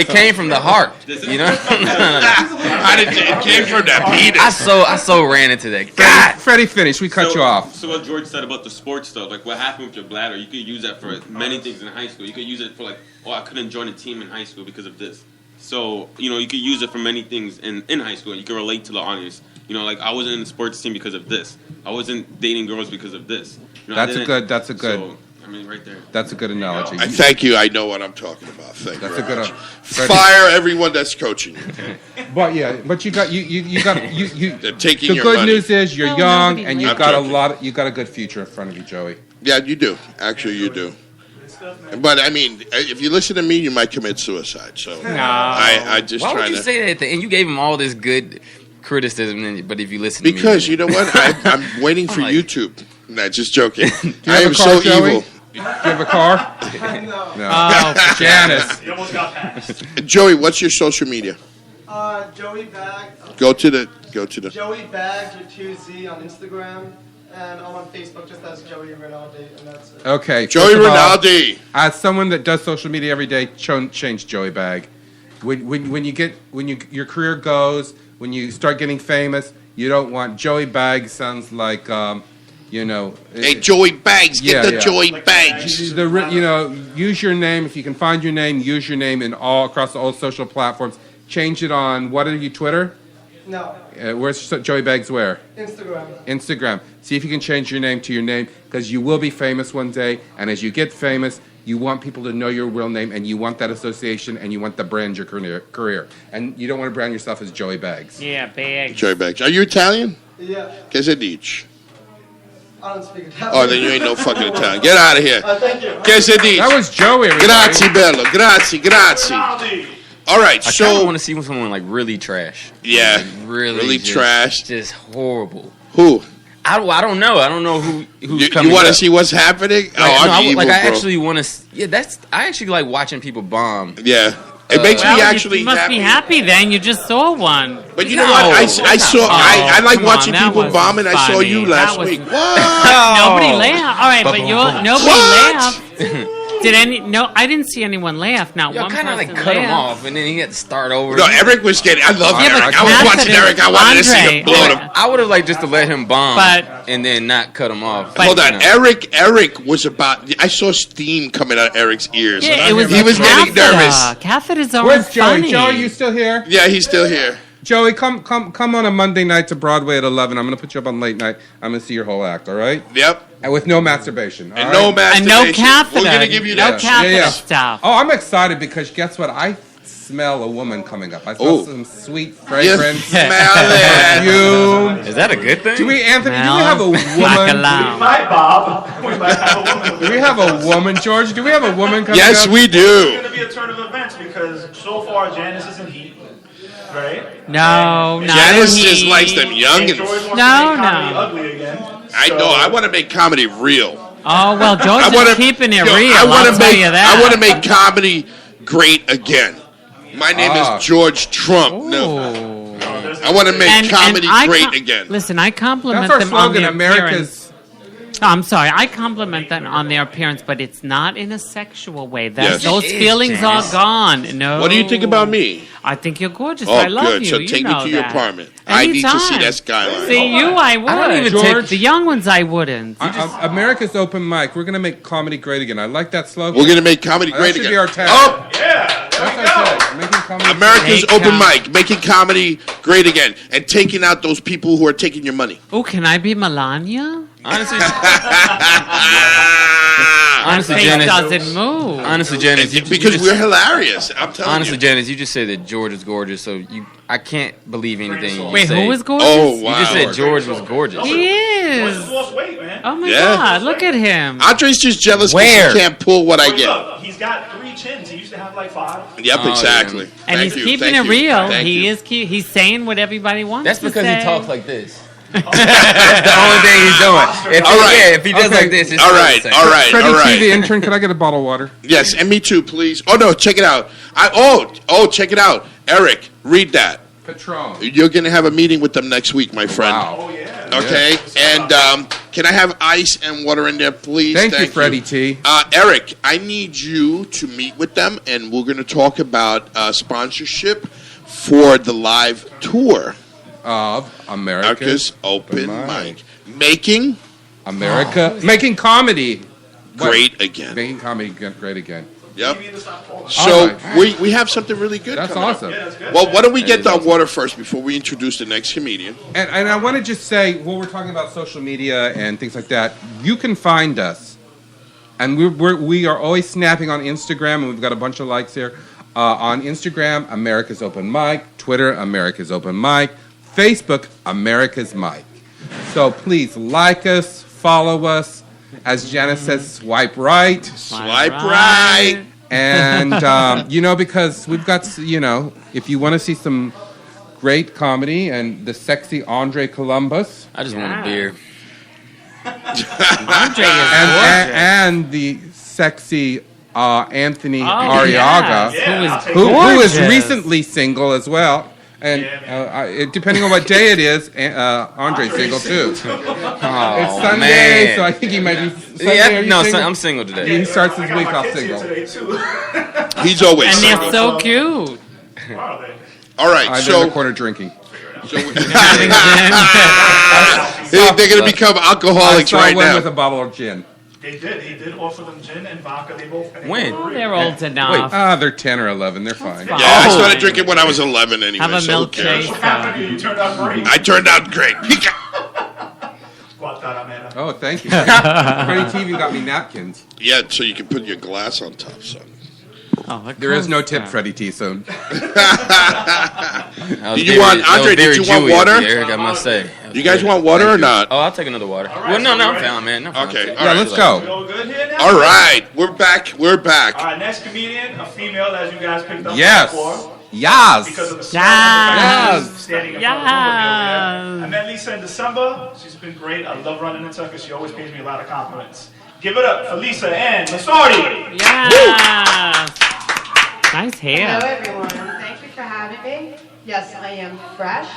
It came from the heart. You know. How did it came from that penis? I so ran into that. Freddie, finish. We cut you off. So what George said about the sports stuff, like what happened with your bladder, you could use that for many things in high school. You could use it for like, oh, I couldn't join a team in high school because of this. So, you know, you could use it for many things in high school. You can relate to the audience. You know, like I wasn't in the sports team because of this. I wasn't dating girls because of this. You know, That's a good. So, I mean, right there. That's a good analogy. I thank you. I know what I'm talking about. Thank you. That's a very good. much. Freddie. Fire everyone that's coaching you. But you got. They're taking The your good money. news is you're No, young nobody and will. you've got a lot. You got a good future in front of you, Joey. Yeah, you do. Actually, you do. But I mean, if you listen to me, you might commit suicide. So I just Why would trying you to. say that at the end? You gave him all this good criticism, but if you listen Because to me, you know what, I'm waiting for like- YouTube. Not just joking. you I have am a car, so Joey? evil. Do you have a car? No. No. Oh, Janice. You almost got passed. Joey, what's your social media? Joey Bag. Go to the. Joey Bags with 2Z on Instagram. And I'm on Facebook just as Joey Rinaldi, and that's it. Okay. Joey first of all, Rinaldi. As someone that does social media every day, change Joey Bag. When your career goes, when you start getting famous, you don't want Joey Bag. Sounds like Hey, Joey Bags. Get Yeah, the yeah. Joey Bags. Use your name if you can find your name. Use your name across all social platforms. Change it on what are you, Twitter? No, Where's Joey Bags? Where? Instagram. Instagram. See if you can change your name to your name because you will be famous one day. And as you get famous, you want people to know your real name and you want that association and you want to brand your career. And you don't want to brand yourself as Joey Bags. yeah, bag. Joey Bags. Are you Italian? Yeah, Che se dici? I don't speak Italian. Oh, then you ain't no fucking Italian. Get out of here. Thank you. Che se dici? That was Joey. everybody. Grazie, bello. Grazie. Rinaldi. All right, I kind of so want to see someone like really trash. yeah, Like, really just- trash. just horrible. Who? I don't know. I don't know who's You coming. want to up. see what's happening? Like, oh, I'm evil, I bro. actually want to. Yeah, I actually like watching people bomb. Yeah, it makes me Well, actually you must be happy then. You just saw one. But you know No, what? I that's saw. not- I like come watching on, that people wasn't bomb, and I saw funny. you That last was- week. What? Nobody laughed. All right, but nobody What? laughed. Did any? No, I didn't see anyone laugh. Not Y'all one kind person of like cut him laughed. off, and then he had to start over. No, Eric was getting. I love Yeah, but Eric. I was Cassidy- watching Eric. I wanted to see him blow Andre- him. I would have liked just to let him bomb, But- and then not cut him off. But- Hold on, You know. Eric was about. I saw steam coming out of Eric's ears. Yeah, it was he was getting nervous. Catheters aren't Where's Joey? funny. Joey, you still here? Yeah, he's still here. Joey, come on a Monday night to Broadway at 11. I'm going to put you up on late night. I'm going to see your whole act, all right? Yep. And with no masturbation. all And right? no And masturbation. no catheter. We're gonna give you no that. catheter Yeah. stuff. Oh, I'm excited because guess what? I smell a woman coming up. I smell Oh. some sweet You fragrance. smell it. Perfume. Is that a good thing? Do we, Anthony? Do we Smell have a like a woman? lounge. Hi, Bob. We might have a woman. Do we have a woman, George? Do we have a woman coming Yes, up? we It's do. going to be a turn of events because so far Janice is in heat, right? No, not Janice me. just likes them And youngins. George wants No, to make comedy no. ugly again. I know. I want to make comedy real. Oh well, George I want is keeping it real. I want I'll to tell make. you that. I want to make comedy great again. My name is George Trump. No, Ooh. I want to make And comedy I great again. Listen, I compliment That's our them on slogan, their America's... appearance. I'm sorry, I compliment them on their appearance, but it's not in a sexual way. Yes. Those It is, feelings Janice. are gone. No. What do you think about me? I think you're gorgeous. Oh, I love good. you. So You take me know to your that. apartment. I need to see Anytime. that skyline. See, you, I would. I don't even George. take the young ones. I wouldn't. America's open mic. We're going to make comedy great again. I like that slogan. We're gonna make comedy That great should again. be our tag. Oh, Yeah, there That's we what I go. said. Making comedy America's Make open com- mic, making comedy great again, and taking out those people who are taking your money. Oh, can I be Melania? Honestly, Honestly, face Janice, doesn't move. honestly, Janice, Because just, we're hilarious. I'm telling honestly, you. Janice, you just said that George is gorgeous, so I can't believe anything you Wait, say. who is gorgeous? Oh, wow. You just said George was gorgeous. He George is. has lost weight, man. Oh my Yeah. God! Look at him. Andre's just jealous Where? because he can't pull what I get. Look, he's got 3 chins. He used to have like 5. Yep, Oh, exactly. yeah. And Thank he's you, keeping thank it you, real. thank He you. is. He's saying what everybody wants. That's to because say. he talks like this. That's the only thing he's doing. If All he, right. yeah, if he does Okay. like this, it's All still right, the same. all right, Freddie all T, right. the intern, could I get a bottle of water? Yes, and me too, please. Oh no, check it out. Check it out. Eric, read that. Patron. You're gonna have a meeting with them next week, my friend. Wow. Oh, yeah. Okay, and can I have ice and water in there, please? Thank you, Freddie T. Eric, I need you to meet with them, and we're going to talk about sponsorship for the live tour. Of America's America's Open Mic. Mic. Making making comedy. What? great again. Making comedy great again. Yep. You need to stop calling. So All right. we have something really good That's coming up. awesome. Yeah, that's good. Well, why don't we That get is the awesome. water first before we introduce the next comedian? And I want to just say, while we're talking about social media and things like that, you can find us, and we are always snapping on Instagram, and we've got a bunch of likes here. On Instagram, America's Open Mic. Twitter, America's Open Mic. Facebook, America's Mic. So please like us, follow us. As Janice says, swipe right. Swipe right. And, because we've got, if you want to see some great comedy and the sexy Andre Columbus I just want a beer. Andre is gorgeous. and the sexy Anthony Oh, Ariaga, Yeah, Who who is gorgeous. recently single as well. And depending on what day it is, Andre's single too. It's Oh, Sunday, man. so I think he might be. Sunday, are Yeah, you no, single? I'm single today. He starts his I got week my off kids here single. today, too. He's always And single. they're so cute. Wow, they- All right, I'm in so the corner drinking. they're going to become I alcoholics saw right one now. with a bottle of gin. He did offer them gin and vodka. They both. and they When? both Oh, agreed. they're old enough. They're 10 or 11. They're fine. fine. Yeah, I Oh. started drinking when I was 11 anyway. Have a so who cares? milkshake. What happened to you? You turned out great. I turned out great. Guantanamera. Oh, thank you. Freddie TV got me napkins. Yeah, so you can put your glass on top, son. Oh, what There is no comes tip, from? Freddie T. So Did you want- Andre, did you want water? Eric, I must say. You guys want water or not? Oh, I'll take another water. right, Well, no, so no, you I'm ready? fine, man. I'm fine. Okay, Take- all yeah, right. let's go. We all good here now? All right, we're back. We're back. All right, next comedian, a female, as you guys picked up Yes. before. Yes. Because of the smell Yes. of the standing in front of the room with me over Yes. there. I met Lisa in December. She's been great. I love running into her because she always pays me a lot of compliments. Give it up for Lisa and Masardi. Yes. Nice Hello, hair. everyone. Thank you for having me. Yes, I am fresh.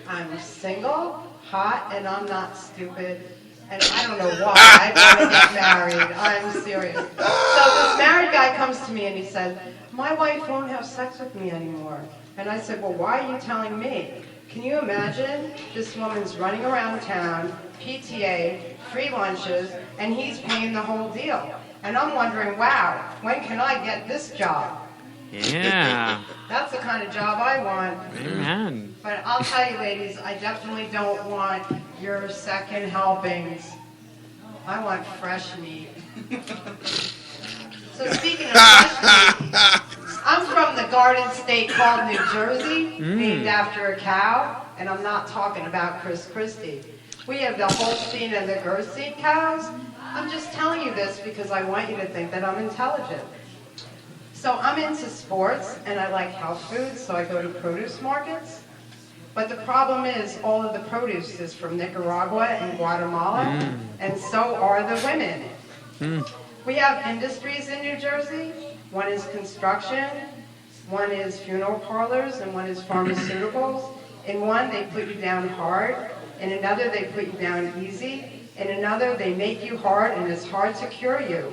I'm single, hot, and I'm not stupid. And I don't know why I want to get married. I'm serious. So this married guy comes to me and he said, "My wife won't have sex with me anymore." And I said, "Well, why are you telling me?" Can you imagine? This woman's running around town, PTA, free lunches, and he's paying the whole deal. And I'm wondering, wow, when can I get this job? Yeah. That's the kind of job I want. Amen. But I'll tell you, ladies, I definitely don't want your second helpings. I want fresh meat. So speaking of fresh meat, I'm from the Garden State called New Jersey, named after a cow, and I'm not talking about Chris Christie. We have the Holstein and the Gerstein cows. I'm just telling you this because I want you to think that I'm intelligent. So I'm into sports and I like health food, so I go to produce markets. But the problem is all of the produce is from Nicaragua and Guatemala, and so are the women. We have industries in New Jersey. One is construction, one is funeral parlors, and one is pharmaceuticals. In one, they put you down hard. In another, they put you down easy. In another, they make you hard, and it's hard to cure you.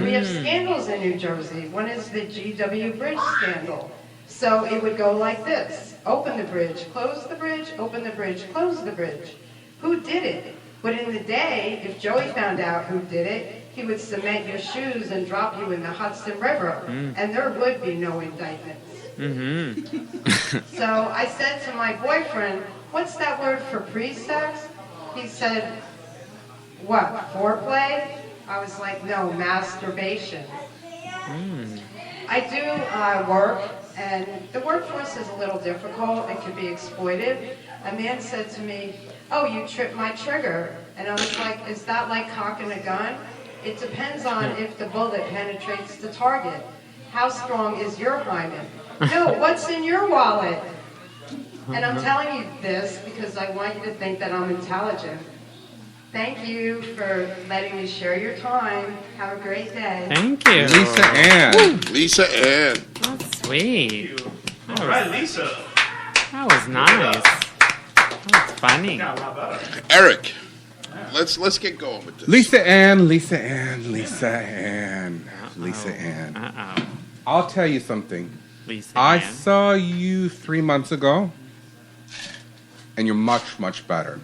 We have scandals in New Jersey. One is the GW Bridge scandal. So it would go like this. Open the bridge, close the bridge, open the bridge, close the bridge. Who did it? But in the day, if Joey found out who did it, he would cement your shoes and drop you in the Hudson River, and there would be no indictments. So I said to my boyfriend, "What's that word for pre-sex?" He said, "What, foreplay?" I was like, no, masturbation. I do work, and the workforce is a little difficult. It can be exploited. A man said to me, oh, you tripped my trigger. And I was like, is that like cocking a gun? It depends on if the bullet penetrates the target. How strong is your hymen? No, what's in your wallet? And I'm telling you this because I want you to think that I'm intelligent. Thank you for letting me share your time. Have a great day. Thank you. Lisa Ann. Lisa Ann. That's sweet. All right, Lisa. That was nice. That was funny. Got a lot better. Eric, let's get going with this. Lisa Ann. Lisa Ann. Lisa Ann. Lisa Ann. Uh-oh. I'll tell you something. Lisa I Ann. saw you 3 months ago, and you're much, much better.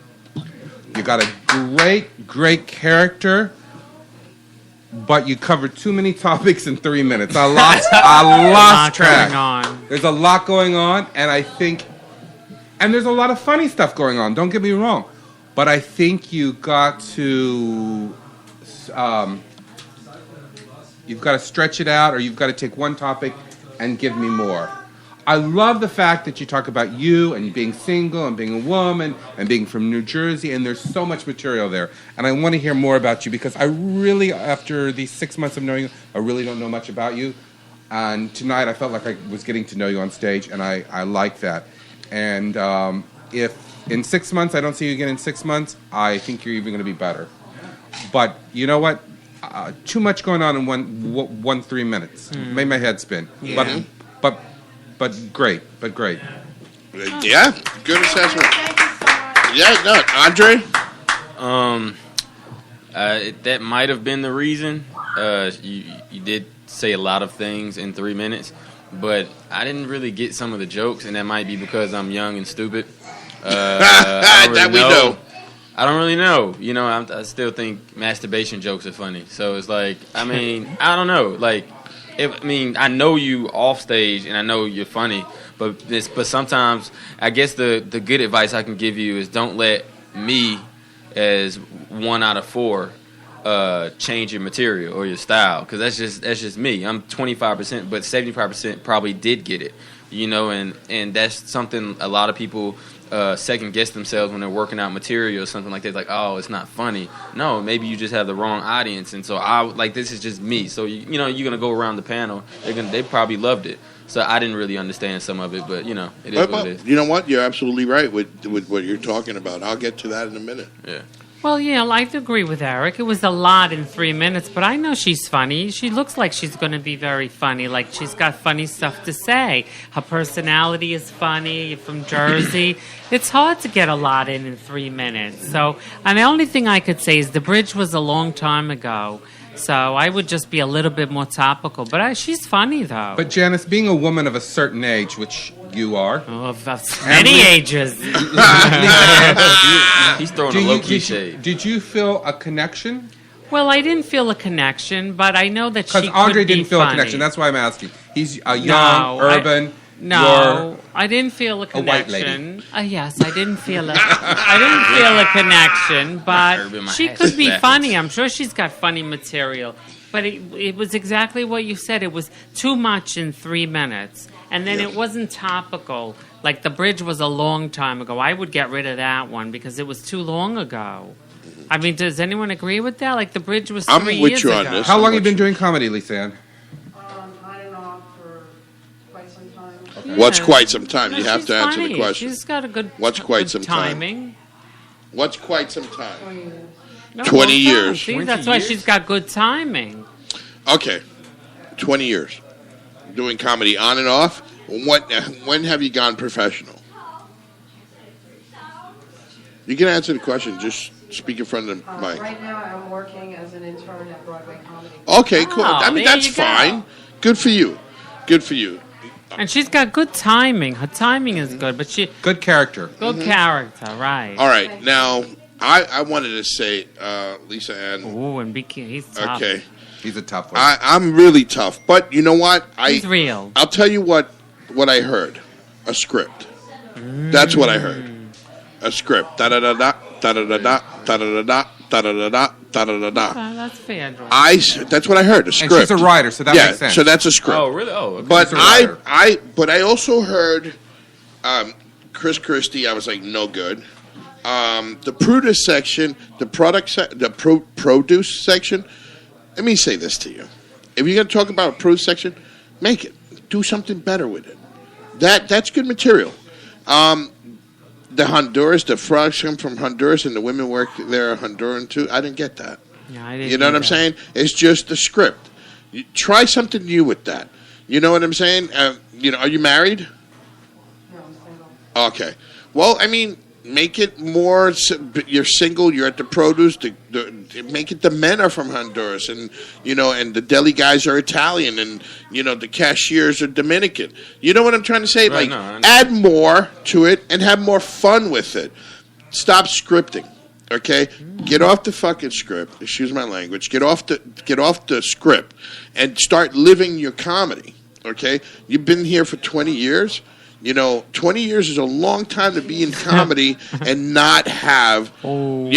You got a great, great character, but you covered too many topics in 3 minutes. I lost track. Going on. There's a lot going on, and I think, and there's a lot of funny stuff going on. Don't get me wrong, but I think you got to, you've got to stretch it out, or you've got to take one topic and give me more. I love the fact that you talk about you and being single and being a woman and being from New Jersey, and there's so much material there. And I want to hear more about you because I really, after these 6 months of knowing you, I really don't know much about you. And tonight I felt like I was getting to know you on stage, and I like that. And if in 6 months I don't see you again in 6 months, I think you're even going to be better. But you know what? Too much going on in one 3 minutes. Made my head spin. Yeah. But great. Yeah, good assessment. Thank you so much. Yeah, no, Andre. That might have been the reason. You did say a lot of things in 3 minutes, but I didn't really get some of the jokes, and that might be because I'm young and stupid. That we know. I don't really know. You know, I still think masturbation jokes are funny. So it's like, I mean, I don't know. Like, I know you off stage, and I know you're funny, but sometimes I guess the good advice I can give you is don't let me, as 1 out of 4, change your material or your style, because that's just me. I'm 25%, but 75% probably did get it. You know, and that's something a lot of people second guess themselves when they're working out material or something like that. Like, oh, it's not funny. No, maybe you just have the wrong audience. And so this is just me. So you know, you're gonna go around the panel. They probably loved it. So I didn't really understand some of it, but you know, it is what it is. You know what? You're absolutely right with what you're talking about. I'll get to that in a minute. Yeah. Well, yeah, I agree with Eric. It was a lot in 3 minutes, but I know she's funny. She looks like she's going to be very funny. Like, she's got funny stuff to say. Her personality is funny. You're from Jersey. It's hard to get a lot in 3 minutes. So, and the only thing I could say is the bridge was a long time ago. So I would just be a little bit more topical. But she's funny, though. But Janice, being a woman of a certain age, which you are, of many ages. He's throwing a low-key shade. Did you feel a connection? Well, I didn't feel a connection, but I know that she Because Andre could be didn't feel funny. a connection. That's why I'm asking. He's young, urban. No, I didn't feel a a white connection. Yes, I didn't feel a connection, but Urban, my she ass could is be backwards. funny. I'm sure she's got funny material. But it was exactly what you said. It was too much in 3 minutes. And then it wasn't topical. Like, the bridge was a long time ago. I would get rid of that one because it was too long ago. I mean, does anyone agree with that? Like, the bridge was 3 I'm with years you ago. on this. How long have you been doing comedy, Lisa Ann? On and off for quite some time. Yeah. What's quite some time? No, You have she's to answer funny. the question. She's got a good, What's quite good some time? timing. What's quite some time? 20 years. No, 20 well done. years. See, 20 that's why years? she's got good timing. Okay, 20 years doing comedy on and off. When have you gone professional? You can answer the question. Just speak in front of the mic. Right now, I'm working as an intern at Broadway Comedy. Okay, cool. Oh, I mean, there that's you go. fine. Good for you. Good for you. And she's got good timing. Her timing is good, but she Good character. good character, right? All right, now I wanted to say, Lisa Ann. Ooh, and he's tough. Okay, He's a tough one. I'm really tough, but you know what? He's real. I'll tell you what I heard. A script. That's what I heard. A script. Da da da da da da da da da da da da da da da da da da. That's fair. George. That's what I heard. A script. And she's a writer, so that makes sense. So that's a script. Oh, really? Oh, okay. But She's a writer. I also heard Chris Christie. I was like, no good. The produce section, the produce section. Let me say this to you: if you're going to talk about a produce section, make it. Do something better with it. That's good material. The Honduras, the frogs come from Honduras, and the women work there Honduran too. I didn't get that. Yeah, I didn't. You know what I'm saying? It's just the script. You try something new with that. You know what I'm saying? Are you married? No, I'm single. Okay. Well, I mean, make it more. You're single. You're at the produce. Make it the men are from Honduras, and and the deli guys are Italian, and the cashiers are Dominican. You know what I'm trying to say? Right, Add more to it and have more fun with it. Stop scripting. Okay, get off the fucking script. Excuse my language. Get off the script and start living your comedy. Okay, you've been here for 20 years. 20 years is a long time to be in comedy and not have, all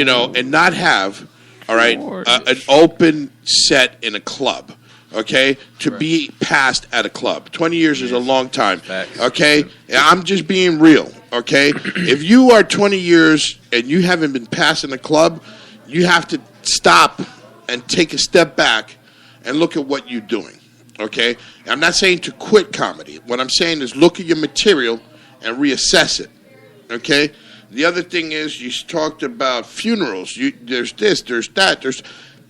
right, an open set in a club. Okay, to be passed at a club. 20 years is a long time. Okay, I'm just being real. Okay, if you are 20 years and you haven't been passed in a club, you have to stop and take a step back and look at what you're doing. Okay, I'm not saying to quit comedy. What I'm saying is look at your material and reassess it. Okay. The other thing is you talked about funerals. There's this, there's that, there's.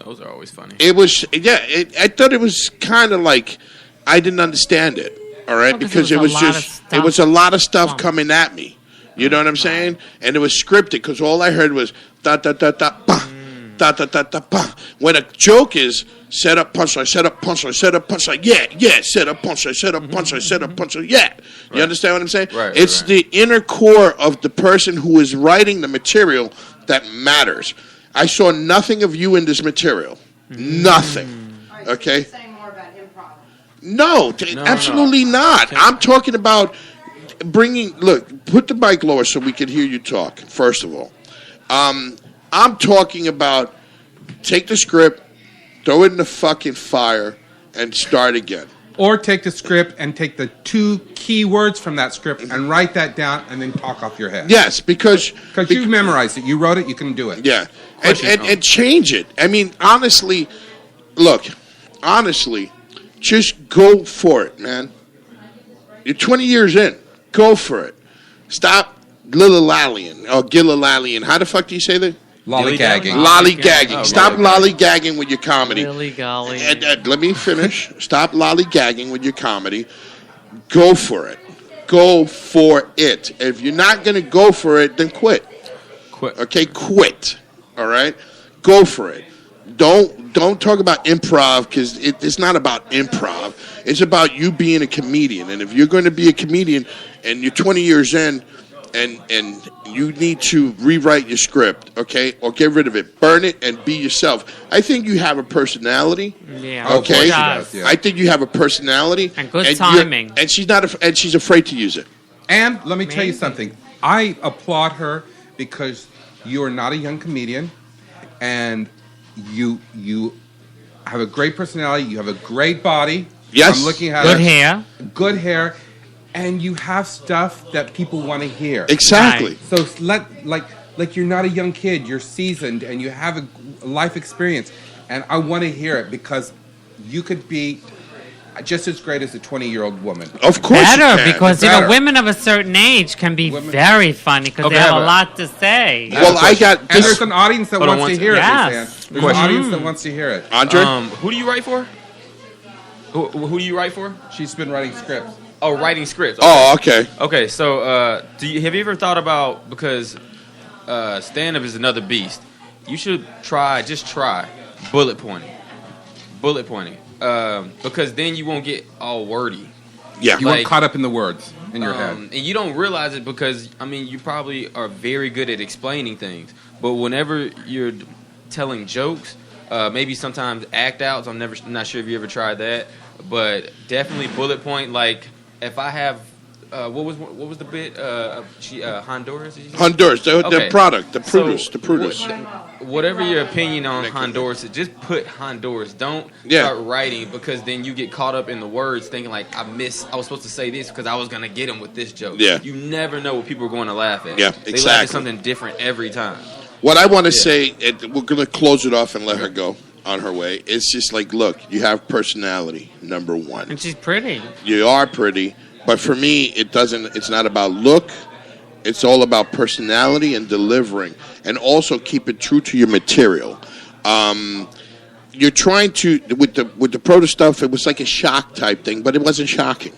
Those are always funny. It was, I thought it was kind of like I didn't understand it. All right, because it was a lot of stuff coming at me. You know what I'm saying? And it was scripted because all I heard was da da da da ba, da da da da ba. When a joke is set up punchline, set up punchline, set up punchline, yeah, set up punchline, set up punchline, set up punchline, yeah. You understand what I'm saying? Right. It's the inner core of the person who is writing the material that matters. I saw nothing of you in this material. Nothing. Okay? Saying more about improv. No, absolutely not. I'm talking about put the mic lower so we can hear you talk, first of all. I'm talking about take the script, throw it in the fucking fire, and start again. Or take the script and take the 2 key words from that script and write that down and then talk off your head. Yes, because you memorized it. You wrote it, you can do it. Yeah. And change it. I mean, honestly, just go for it, man. You're 20 years in. Go for it. Stop gilly-lallying. How the fuck do you say that? Lollygagging. Lollygagging. Stop lollygagging with your comedy. Dilly-golly. And let me finish. Stop lollygagging with your comedy. Go for it. Go for it. If you're not going to go for it, then quit. Okay, quit. All right? Go for it. Don't talk about improv because it's not about improv. It's about you being a comedian. And if you're going to be a comedian and you're 20 years in and you need to rewrite your script, okay, or get rid of it, burn it, and be yourself. I think you have a personality. Yeah. Okay. Does. I think you have a personality and good timing. And she's afraid to use it. And let me tell you something. I applaud her because you are not a young comedian, and you have a great personality. You have a great body. Yes. I'm looking at Good hair. And you have stuff that people want to hear. Exactly. So like you're not a young kid. You're seasoned, and you have a life experience. And I want to hear it because you could be just as great as a 20-year-old woman. Of course, better because women of a certain age can be very funny because they have a lot to say. Well, and there's an audience that wants to hear it. Yes. There's an audience that wants to hear it. Andre, who do you write for? Who do you write for? She's been writing scripts. Oh, writing scripts. Okay. Oh, okay. Okay, so have you ever thought about, because stand-up is another beast, you should try bullet pointing. Because then you won't get all wordy. Yeah. You won't caught up in the words in your head. And you don't realize it because, I mean, you probably are very good at explaining things. But whenever you're telling jokes, maybe sometimes act outs, I'm not sure if you ever tried that, but definitely bullet point. Like, if I have what was the bit? Honduras. Did you say? Honduras, the Okay. product, the So, produce. Whatever your opinion on Honduras, just put Honduras. Don't start writing because then you get caught up in the words, thinking like I was supposed to say this because I was gonna get them with this joke. Yeah. You never know what people are going to laugh at. Yeah, They laugh exactly. at something different every time. What I want to say, and we're going to close it off and let her go on her way. It's just like, look, you have personality, number one. And she's pretty. You are pretty, but for me, it's not about look. It's all about personality and delivering, and also keep it true to your material. You're trying to with the proto stuff. It was like a shock type thing, but it wasn't shocking.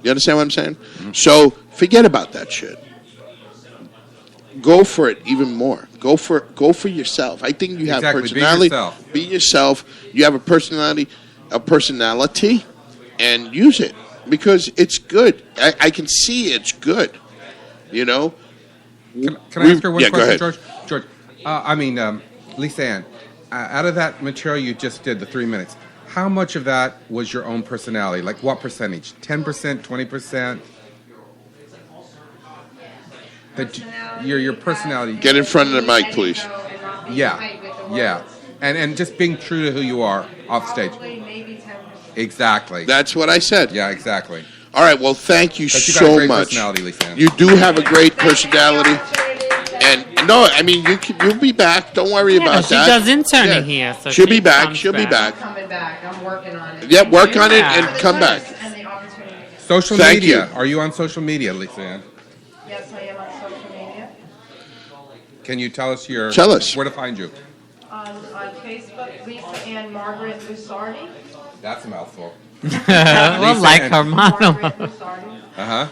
You understand what I'm saying? Mm-hmm. So forget about that shit. Go for it even more. Go for yourself. I think you have personality. Be yourself. You have a personality, and use it because it's good. I can see it's good. You know. Can I ask her one question, go ahead. George? Lisa Ann, out of that material you just did, the 3 minutes, how much of that was your own personality? Like what percentage? 10%, 20%? Your personality. Get in front of the mic, please. Yeah. And just being true to who you are off stage. Exactly. That's what I said. Yeah, exactly. All right. Well, thank you But you so got a great much. personality, Lisa Ann. You do have a great personality. And no, I mean you'll be back. Don't worry about she that. does interning here, so she'll she be back. comes She'll be back. I'm coming back. I'm working on it. Yeah, work on it and come back. And the opportunity. Social Thank media. you. Are you on social media, Lisa Ann? Yes, I am on social media. Can you tell us where to find you? On Facebook, Lisa Ann Margaret Lusardi. That's a mouthful. Well, like her model. Margaret Lusardi. Uh-huh.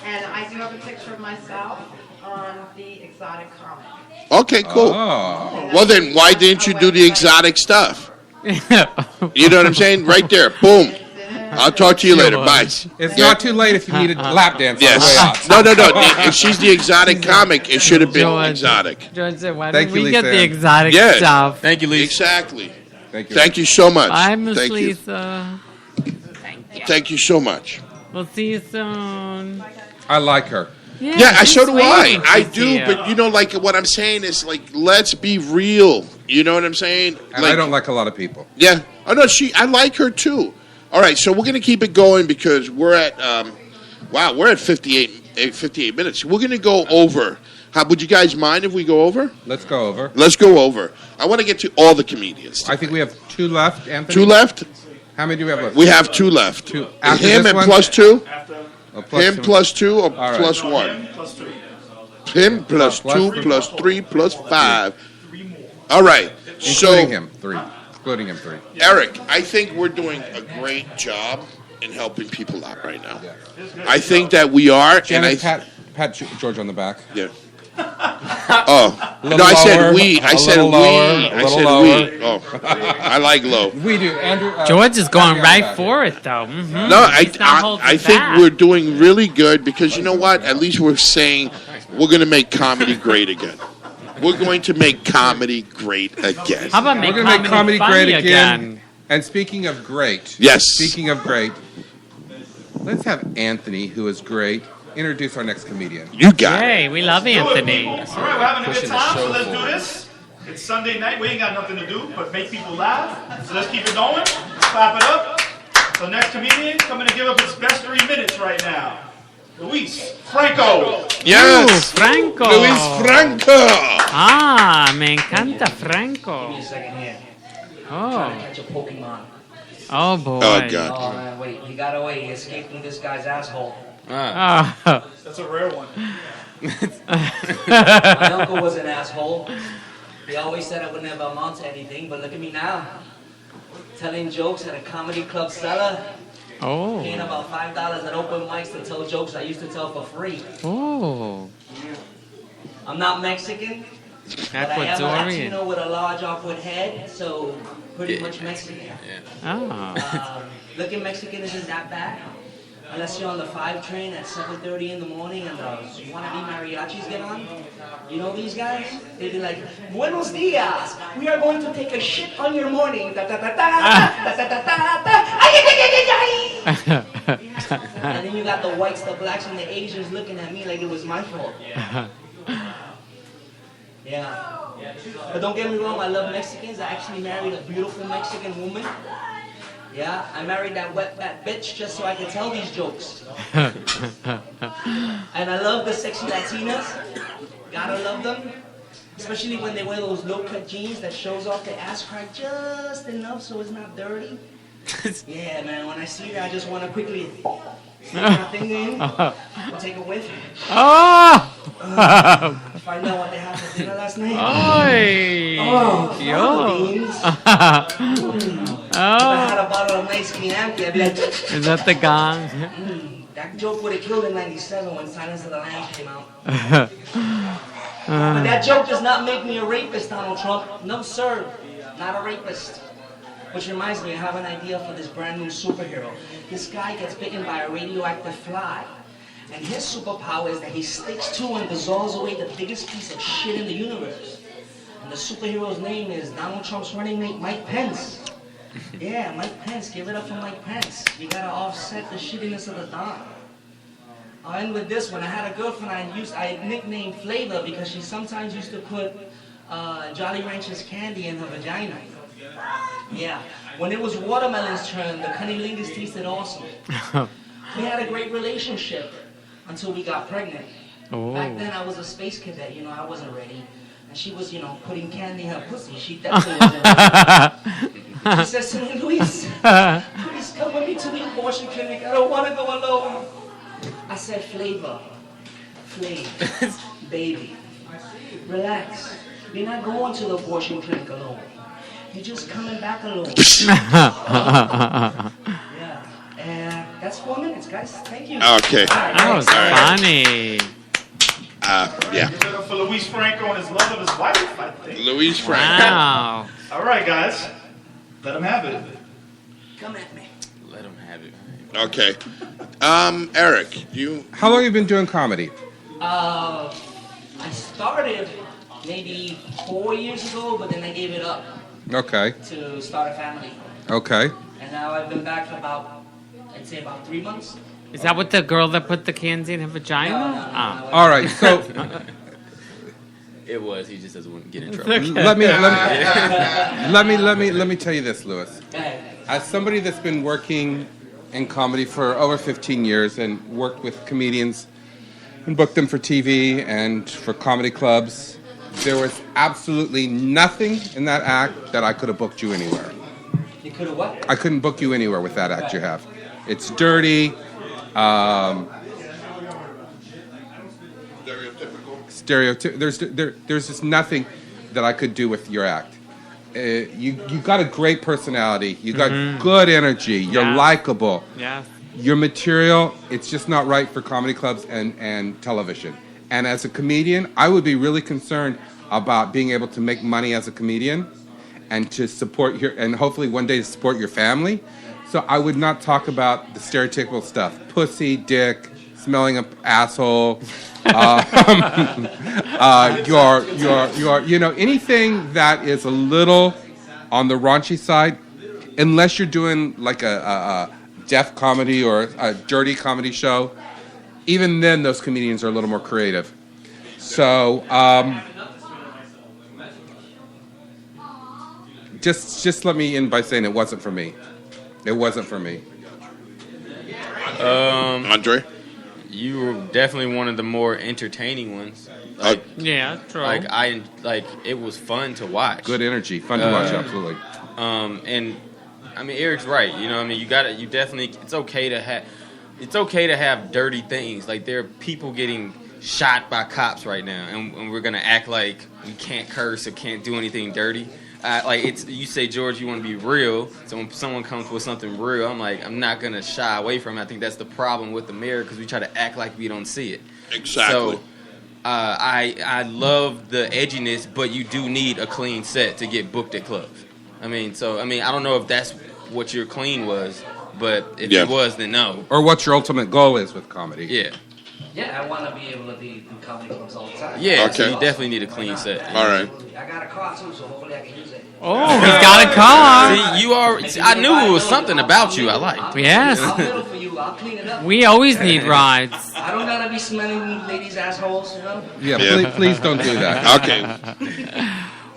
And I do have a picture of myself on the exotic comic. Okay, cool. Oh. Well, then why didn't you do the exotic stuff? You know what I'm saying? Right there. Boom. I'll talk to you later. Bye. It's not too late if you need a lap dance. Yes. No. If she's the exotic comic, it should have been exotic. George said, why Thank don't you, we get Lisa the Ann. exotic Yes. stuff? Thank you, Lisa. Exactly. Thank you. Thank you so much. Bye, Miss Thank you. Lisa. Thank you so much. We'll see you soon. I like her. Yeah, she's so do sweet I. when I she's do, here. but you know, like what I'm saying is, like, let's be real. You know what I'm saying? And I don't like a lot of people. Yeah. Oh no, I like her too. All right, so we're gonna keep it going because we're at we're at 58 minutes. We're gonna go over. Would you guys mind if we go over? Let's go over. Let's go over. I want to get to all the comedians. I think we have 2 left, Anthony. 2 left. How many do we have left? We have 2 left. 2. After Him this and one? plus 2. Oh, plus Him 2. plus 2 or right. plus No, 1. him plus 2. Him plus Plus 2 3. plus 3 plus 5. All right. Including him, 3. Including him, 3. Eric, I think we're doing a great job in helping people out right now. I think that we are. Janet, pat George on the back. Yeah. Oh no! Little I said lower, we. I a said little we. lower, a I little said lower. we. Oh, I like low. We do, Andrew. George is going pat me on the right back. for it, though. Mm-hmm. No, He's not holding I think back. we're doing really good because you know what? At least we're saying we're going to make comedy great again. We're going to make comedy great again. How about We're make going to make comedy funny great again. And speaking of great. Yes. Speaking of great, let's have Anthony, who is great, introduce our next comedian. You got it. Hey, we love Anthony. All right, we're having a good Pushing the time, so show let's do forward. this. It's Sunday night. We ain't got nothing to do but make people laugh. So let's keep it going. Clap it up. So next comedian coming to give up his best 3 minutes right now. Luis Franco. Yes. Franco. Luis Franco. Ah, me encanta Franco. Give me a second here. Oh, Trying to catch a Pokemon. oh boy. Oh God. Oh man, wait. He got away. He escaped from this guy's asshole. Oh. That's a rare one. My uncle was an asshole. He always said I would never amount to anything, but look at me now. Telling jokes at a comedy club cellar. Paying Oh. about $5 at open mics to tell jokes I used to tell for free. Oh. I'm not Mexican, but I am a Ecuadorian. Latino with a large awkward head, so pretty much Mexican. Oh. Looking Mexican isn't that bad. Unless you're on the 5 train at 7:30 in the morning and those wannabe mariachis get on. You know these guys? They be like, Buenos dias! We are going to take a shit on your morning. Da, da, da, da, da, da, da, da, da, da. Ay, ay, ay, ay, ay, ay. And then you got the whites, the blacks, and the Asians looking at me like it was my fault. Yeah. But don't get me wrong, I love Mexicans. I actually married a beautiful Mexican woman. Yeah, I married that wet bitch just so I could tell these jokes. And I love the sexy Latinas. Gotta love them. Especially when they wear those low-cut jeans that shows off the ass crack just enough so it's not dirty. Yeah, man, when I see that, I just want to quickly stick my finger in and take a whiff. Oh! Find out what they had for dinner last night. Oy! Oh, Yo! beans. If I had a bottle of nice Chianti, I'd be like, Is that the gong? that joke would have killed in 97 when Silence of the Lambs came out. But that joke does not make me a rapist, Donald Trump. No, sir. Not a rapist. Which reminds me, I have an idea for this brand new superhero. This guy gets bitten by a radioactive fly. And his superpower is that he sticks to and dissolves away the biggest piece of shit in the universe. And the superhero's name is Donald Trump's running mate, Mike Pence. Yeah, Mike Pence. Give it up for Mike Pence. You gotta offset the shittiness of the Don. I'll end with this one. I had a girlfriend I nicknamed Flavor because she sometimes used to put Jolly Rancher's candy in her vagina. Yeah. When it was Watermelon's turn, the cunnilingus tasted awesome. We had a great relationship until we got pregnant. Oh. Back then I was a space cadet, I wasn't ready. And she was, putting candy in her pussy. She definitely wasn't ready. She says to me, Luis, please come with me to the abortion clinic. I don't want to go alone. I said, Flavor, baby, relax. You're not going to the abortion clinic alone. You're just coming back alone. Yeah. And that's 4 minutes, guys. Thank you. Okay. That was funny. Yeah. Give it up for Luis Franco and his love of his wife, I think. Luis Franco. Wow. All right, guys. Let him have it. Come at me. Let him have it. Okay. Eric, you. How long have you been doing comedy? I started maybe 4 years ago, but then I gave it up Okay. to start a family. Okay. And now I've been back for I'd say about 3 months. Is that what the girl that put the candy in her vagina? No. All right. So It was. He just doesn't want to get in trouble. let me tell you this, Louis. As somebody that's been working in comedy for over 15 years and worked with comedians and booked them for TV and for comedy clubs, there was absolutely nothing in that act that I could have booked you anywhere. You could have what? I couldn't book you anywhere with that act you have. It's dirty. There's just nothing that I could do with your act. You got a great personality. You got good energy. You're likable. Yeah. Your material, it's just not right for comedy clubs and television. And as a comedian, I would be really concerned about being able to make money as a comedian and to support and hopefully one day to support your family. So I would not talk about the stereotypical stuff. Pussy, dick, smelling an asshole, anything that is a little on the raunchy side, unless you're doing like a deaf comedy or a dirty comedy show, even then those comedians are a little more creative. So just let me in by saying it wasn't for me. It wasn't for me. Andre? You were definitely one of the more entertaining ones. Like, Yeah, true. it was fun to watch. Good energy, fun to watch, absolutely. And I mean, Eric's right. It's okay to have dirty things. Like, there are people getting shot by cops right now, and we're gonna act like we can't curse or can't do anything dirty. You say, George, you want to be real. So when someone comes with something real, I'm not gonna shy away from it. I think that's the problem with America, because we try to act like we don't see it. Exactly. So I love the edginess, but you do need a clean set to get booked at clubs. I don't know if that's what your clean was, but if it was, then no. Or what your ultimate goal is with comedy. Yeah. Yeah, I want to be able to do comedy clubs all the time. Yeah, so Okay. you definitely need a clean set. All right. I got a car too, so hopefully I can use it. Oh, he's got a car. See, you are. I knew it was something about you I liked. Yes. I'll middle for you. I'll clean it up. We always need rides. I don't gotta be smelling ladies' assholes, you know. Yeah, Yeah. please don't do that. Okay.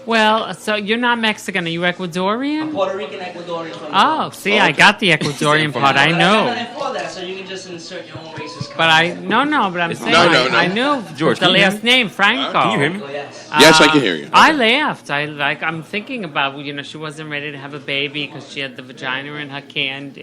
Well, so you're not Mexican. Are you Ecuadorian? Puerto Rican, Ecuadorian. From Oh, see, I got the Ecuadorian part. I know. For that, so you can just insert your own racist. But I'm saying No. I knew George, the can you hear last name, Franco. Can you hear me? Yes. Yes, I can hear you. I laughed. I'm thinking about, she wasn't ready to have a baby because she had the vagina in her candy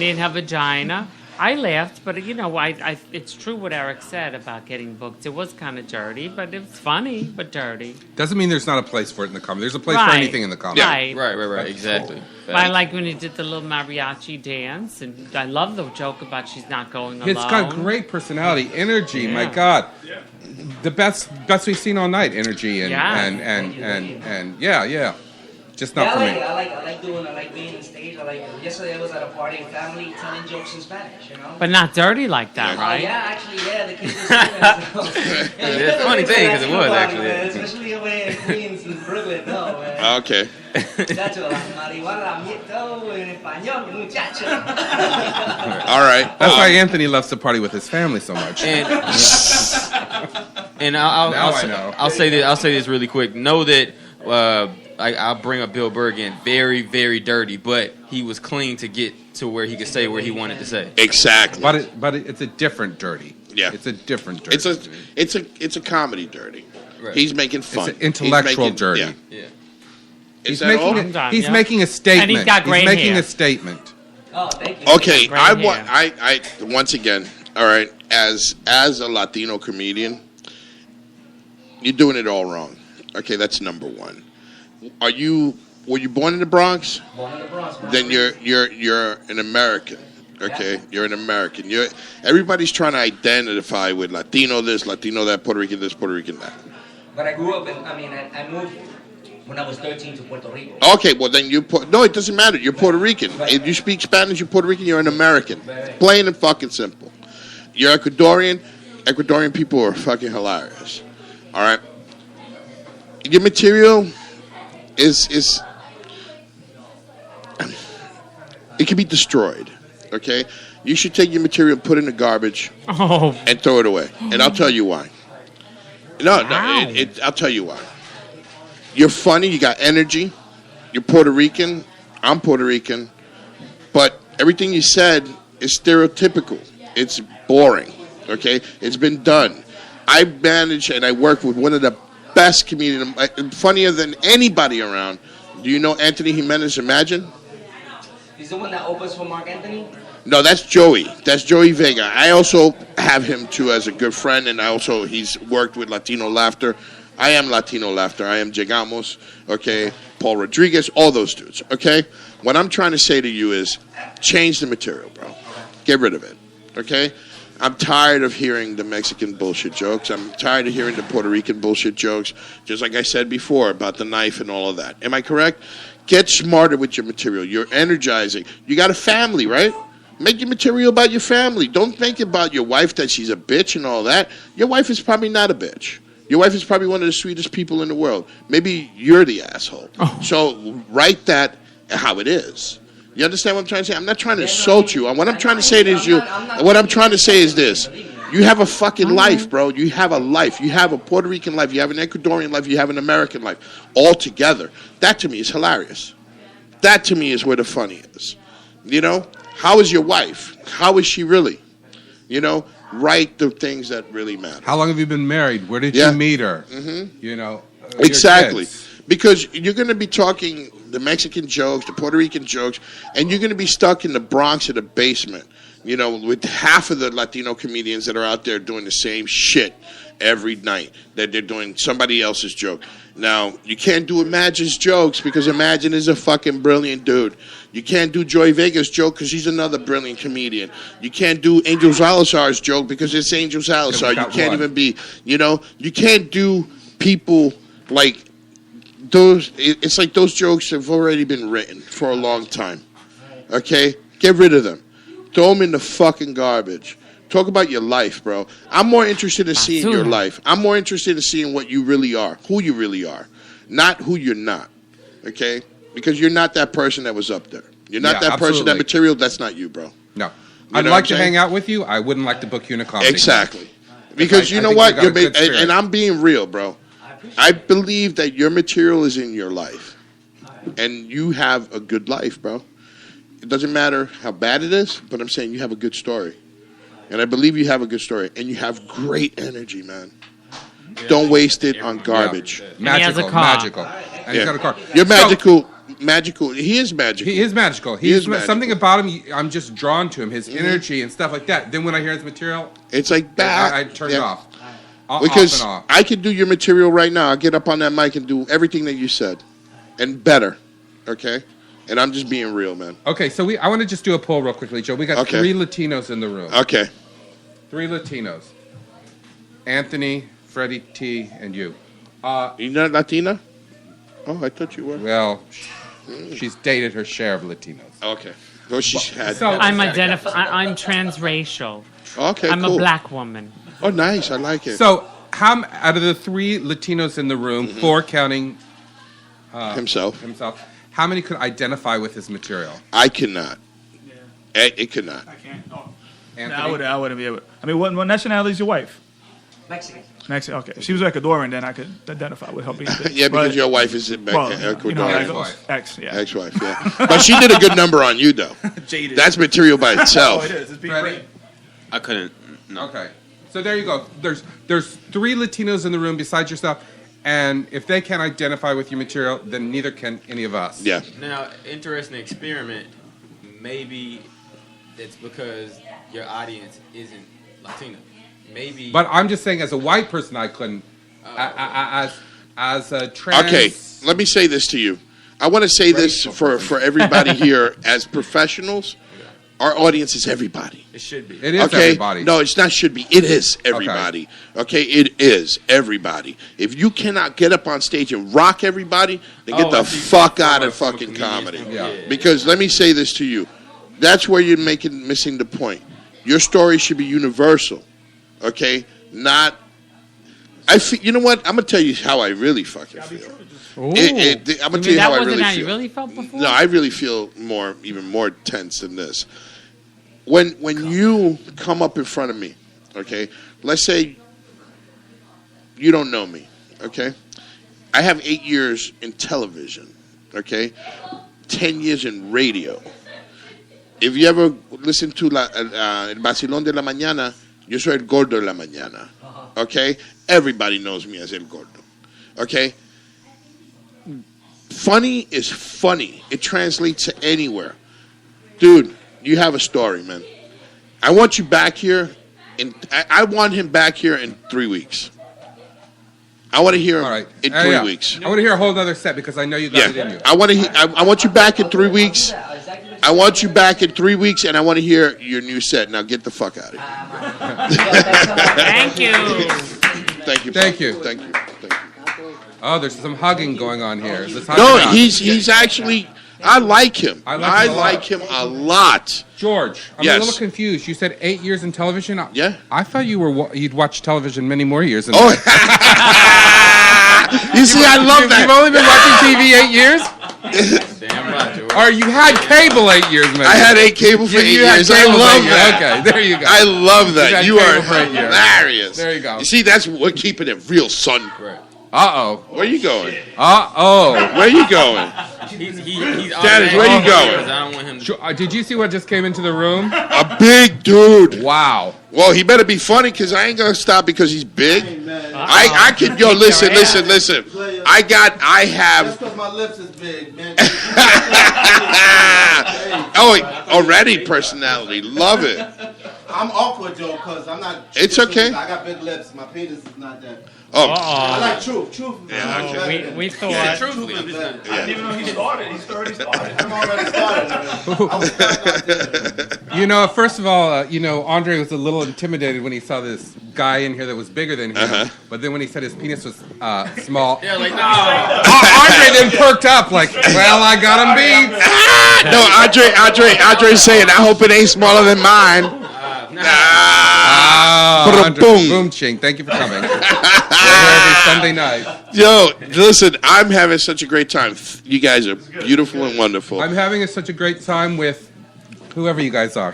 in her vagina. I laughed, but it's true what Eric said about getting booked. It was kind of dirty, but it was funny, but dirty. Doesn't mean there's not a place for it in the comedy. There's a place for Right. anything in the comedy. Right. Right. Exactly. I like when he did the little mariachi dance, and I love the joke about she's not going alone. It's got great personality, energy. My Yeah. God, the best we've seen all night. Energy and Yeah. and yeah. Just not for me. I like being on stage. Yesterday I was at a party, family telling jokes in Spanish, you know. But not dirty like that, right? The kids were singing. It's a funny thing because it was actually. Especially away in Queens and Brooklyn, no, man. Okay. Muchacho, la marihuana, mito, en español, muchacho. All right. That's why Anthony loves to party with his family so much. And Now I know. I'll say this really quick. Know that I'll bring up Bill Burr again. Very, very dirty, but he was clean to get to where he could say what he wanted to say. Exactly. But it's a different dirty. Yeah. It's a different dirty. It's a comedy dirty. Right. He's making fun. It's an intellectual He's making- dirty. Yeah. Yeah. Is He's that all? making done, he's yeah. making a statement. And he's got great making hair. a statement. Oh, thank you. Okay, Great I hair. want. I once again. All right, as a Latino comedian, you're doing it all wrong. Okay, that's number one. Were you born in the Bronx? Born in the Bronx, man. Then you're an American. Okay, you're an American. Everybody's trying to identify with Latino this, Latino that, Puerto Rican this, Puerto Rican that. But I grew up I moved when I was 13 to Puerto Rico. Okay, well then no, it doesn't matter. You're Puerto Rican. If you speak Spanish, you're Puerto Rican. You're an American. Right. Plain and fucking simple. You're Ecuadorian. Ecuadorian people are fucking hilarious. All right. Your material is it can be destroyed. Okay. You should take your material, put it in the garbage, Oh, and throw it away. And I'll tell you why. No, Wow. I'll tell you why. You're funny. You got energy. You're Puerto Rican. I'm Puerto Rican. But everything you said is stereotypical. It's boring. Okay? It's been done. I manage and I work with one of the best comedians, funnier than anybody around. Do you know Anthony Jimenez Imagine? He's the one that opens for Mark Anthony? No, that's Joey. That's Joey Vega. I also have him too as a good friend, and he's worked with Latino Laughter. I am Latino Laughter. I am Llegamos, okay? Paul Rodriguez, all those dudes, okay? What I'm trying to say to you is change the material, bro. Get rid of it, okay? I'm tired of hearing the Mexican bullshit jokes. I'm tired of hearing the Puerto Rican bullshit jokes, just like I said before about the knife and all of that. Am I correct? Get smarter with your material. You're energizing. You got a family, right? Make your material about your family. Don't think about your wife that she's a bitch and all that. Your wife is probably not a bitch. Your wife is probably one of the sweetest people in the world. Maybe you're the asshole. So write that how it is. You understand what I'm trying to say? I'm not trying to insult you. What I'm trying to say is what I'm trying to say is this. You have a fucking life, bro. You have a life. You have a Puerto Rican life. You have an Ecuadorian life. You have an American life. All together. That to me is hilarious. That to me is where the funny is. You know? How is your wife? How is she really? You know? Write the things that really matter. How long have you been married? Where did you meet her? Mm-hmm. You know, your exactly. kids. Because you're going to be talking the Mexican jokes, the Puerto Rican jokes, and you're going to be stuck in the Bronx or the basement, you know, with half of the Latino comedians that are out there doing the same shit every night, that they're doing somebody else's joke. Now, you can't do Imagine's jokes because Imagine is a fucking brilliant dude. You can't do Joy Vega's joke because she's another brilliant comedian. You can't do Angel Salazar's joke because it's Angel Salazar. You can't even be, you know, you can't do people like those. It's like those jokes have already been written for a long time. Okay? Get rid of them. Throw them in the fucking garbage. Talk about your life, bro. I'm more interested in seeing your life. I'm more interested in seeing what you really are, who you really are, not who you're not. Okay? Because you're not that person that was up there. You're not that person, that material. That's not you, bro. No. I'd like to hang out with you. I wouldn't like to book you in a comedy. Exactly. Because you know what? And I'm being real, bro. I believe that your material is in your life. And you have a good life, bro. It doesn't matter how bad it is, but I'm saying you have a good story. And I believe you have a good story. And you have great energy, man. Don't waste it on garbage. Magical. And he's got a car. You're magical. Magical. He is magical. He is magical. He is magical. Something about him, I'm just drawn to him, his energy and stuff like that. Then when I hear his material, it's like that. I turn it off. Because off. I could do your material right now. I'll get up on that mic and do everything that you said. And better. Okay? And I'm just being real, man. Okay, so I want to just do a poll real quickly, Joe. We got 3 Latinos in the room. Okay. 3 Latinos. Anthony, Freddie T, and you. You're not Latina? Oh, I thought you were. Well, she's dated her share of Latinos. Okay. Well, she's had. So I'm transracial. Okay, I'm a black woman. Oh, nice. I like it. So, how out of the 3 Latinos in the room, 4 counting himself, how many could identify with his material? I cannot. Yeah. It could not. I can't. Oh. Anthony? I wouldn't be able. I mean, what nationality is your wife? Mexican. Mexican. Okay. If she was Ecuadorian, then I could identify with her being there. Yeah, because your wife is Ecuadorian. Ex-wife, yeah. But she did a good number on you, though. Jaded. That's material by itself. Oh, it is. It's being Ready? I couldn't. No. Okay. So there you go. There's 3 Latinos in the room besides yourself, and if they can't identify with your material, then neither can any of us. Yeah. Now, interesting experiment. Maybe it's because your audience isn't Latino. Maybe. But I'm just saying, as a white person, I couldn't. As a trans. Okay, let me say this to you. I want to say this for everybody here as professionals. Our audience is everybody. It should be. It is everybody. No, it's not should be. It is everybody. Okay, it is everybody. If you cannot get up on stage and rock everybody, then get the fuck out of fucking comedy. Yeah. Because let me say this to you. That's where you're missing the point. Your story should be universal. Okay? Not... you know what? I'm going to tell you how I really fucking feel. I'm going to tell you how I really feel. That wasn't how you really felt before? No, I really feel even more tense than this. When you come up in front of me, okay, let's say you don't know me, okay? I have 8 years in television, okay? 10 years in radio. If you ever listen to El Vacilón de la Mañana, yo soy el gordo de la mañana, okay? Everybody knows me as El Gordo, okay? Funny is funny. It translates to anywhere. Dude, you have a story, man. I want you back here. I want him back here in 3 weeks. I want to hear him in 3 weeks. I want to hear a whole other set because I know you got it in you. I want you back in 3 weeks. I want you back in 3 weeks, and I want to hear your new set. Now get the fuck out of here. Thank you. Thank you. Thank you. Thank you. Oh, there's some hugging going on here. No, he's actually. I like him. I like him a lot. George, I'm a little confused. You said 8 years in television. Yeah. I thought you'd watch television many more years than that. You see, I love that. You've only been watching TV 8 years? Damn right, George. Or you had cable 8 years, man. I had cable for 8 years. I love that. Okay, there you go. I love that. You are hilarious. There you go. You see, that's what keeping it real, son. Right. Uh-oh. Where you going? Uh-oh. Where you going? He's Dennis, where you going? I don't want him to... Did you see what just came into the room? A big dude. Wow. Well, he better be funny because I ain't going to stop because he's big. I could, listen. I have. Just because my lips is big, man. Already personality. Love it. I'm awkward, Joe, because I'm not. It's okay. I got big lips. My penis is not that. Oh. I like truth. Yeah, okay. We thought. Yeah, truthfully. I didn't even know he started. He's already started. I'm already started. I was starting. First of all, Andre was a little intimidated when he saw this guy in here that was bigger than him. But then when he said his penis was small, Yeah, like, no. Andre then perked up like, well, I got him beat. No, Andre's saying, I hope it ain't smaller than mine. Andre, boom, ching. Thank you for coming. We're here every Sunday night. Yo, listen, I'm having such a great time. You guys are beautiful and wonderful. I'm having such a great time with whoever you guys are.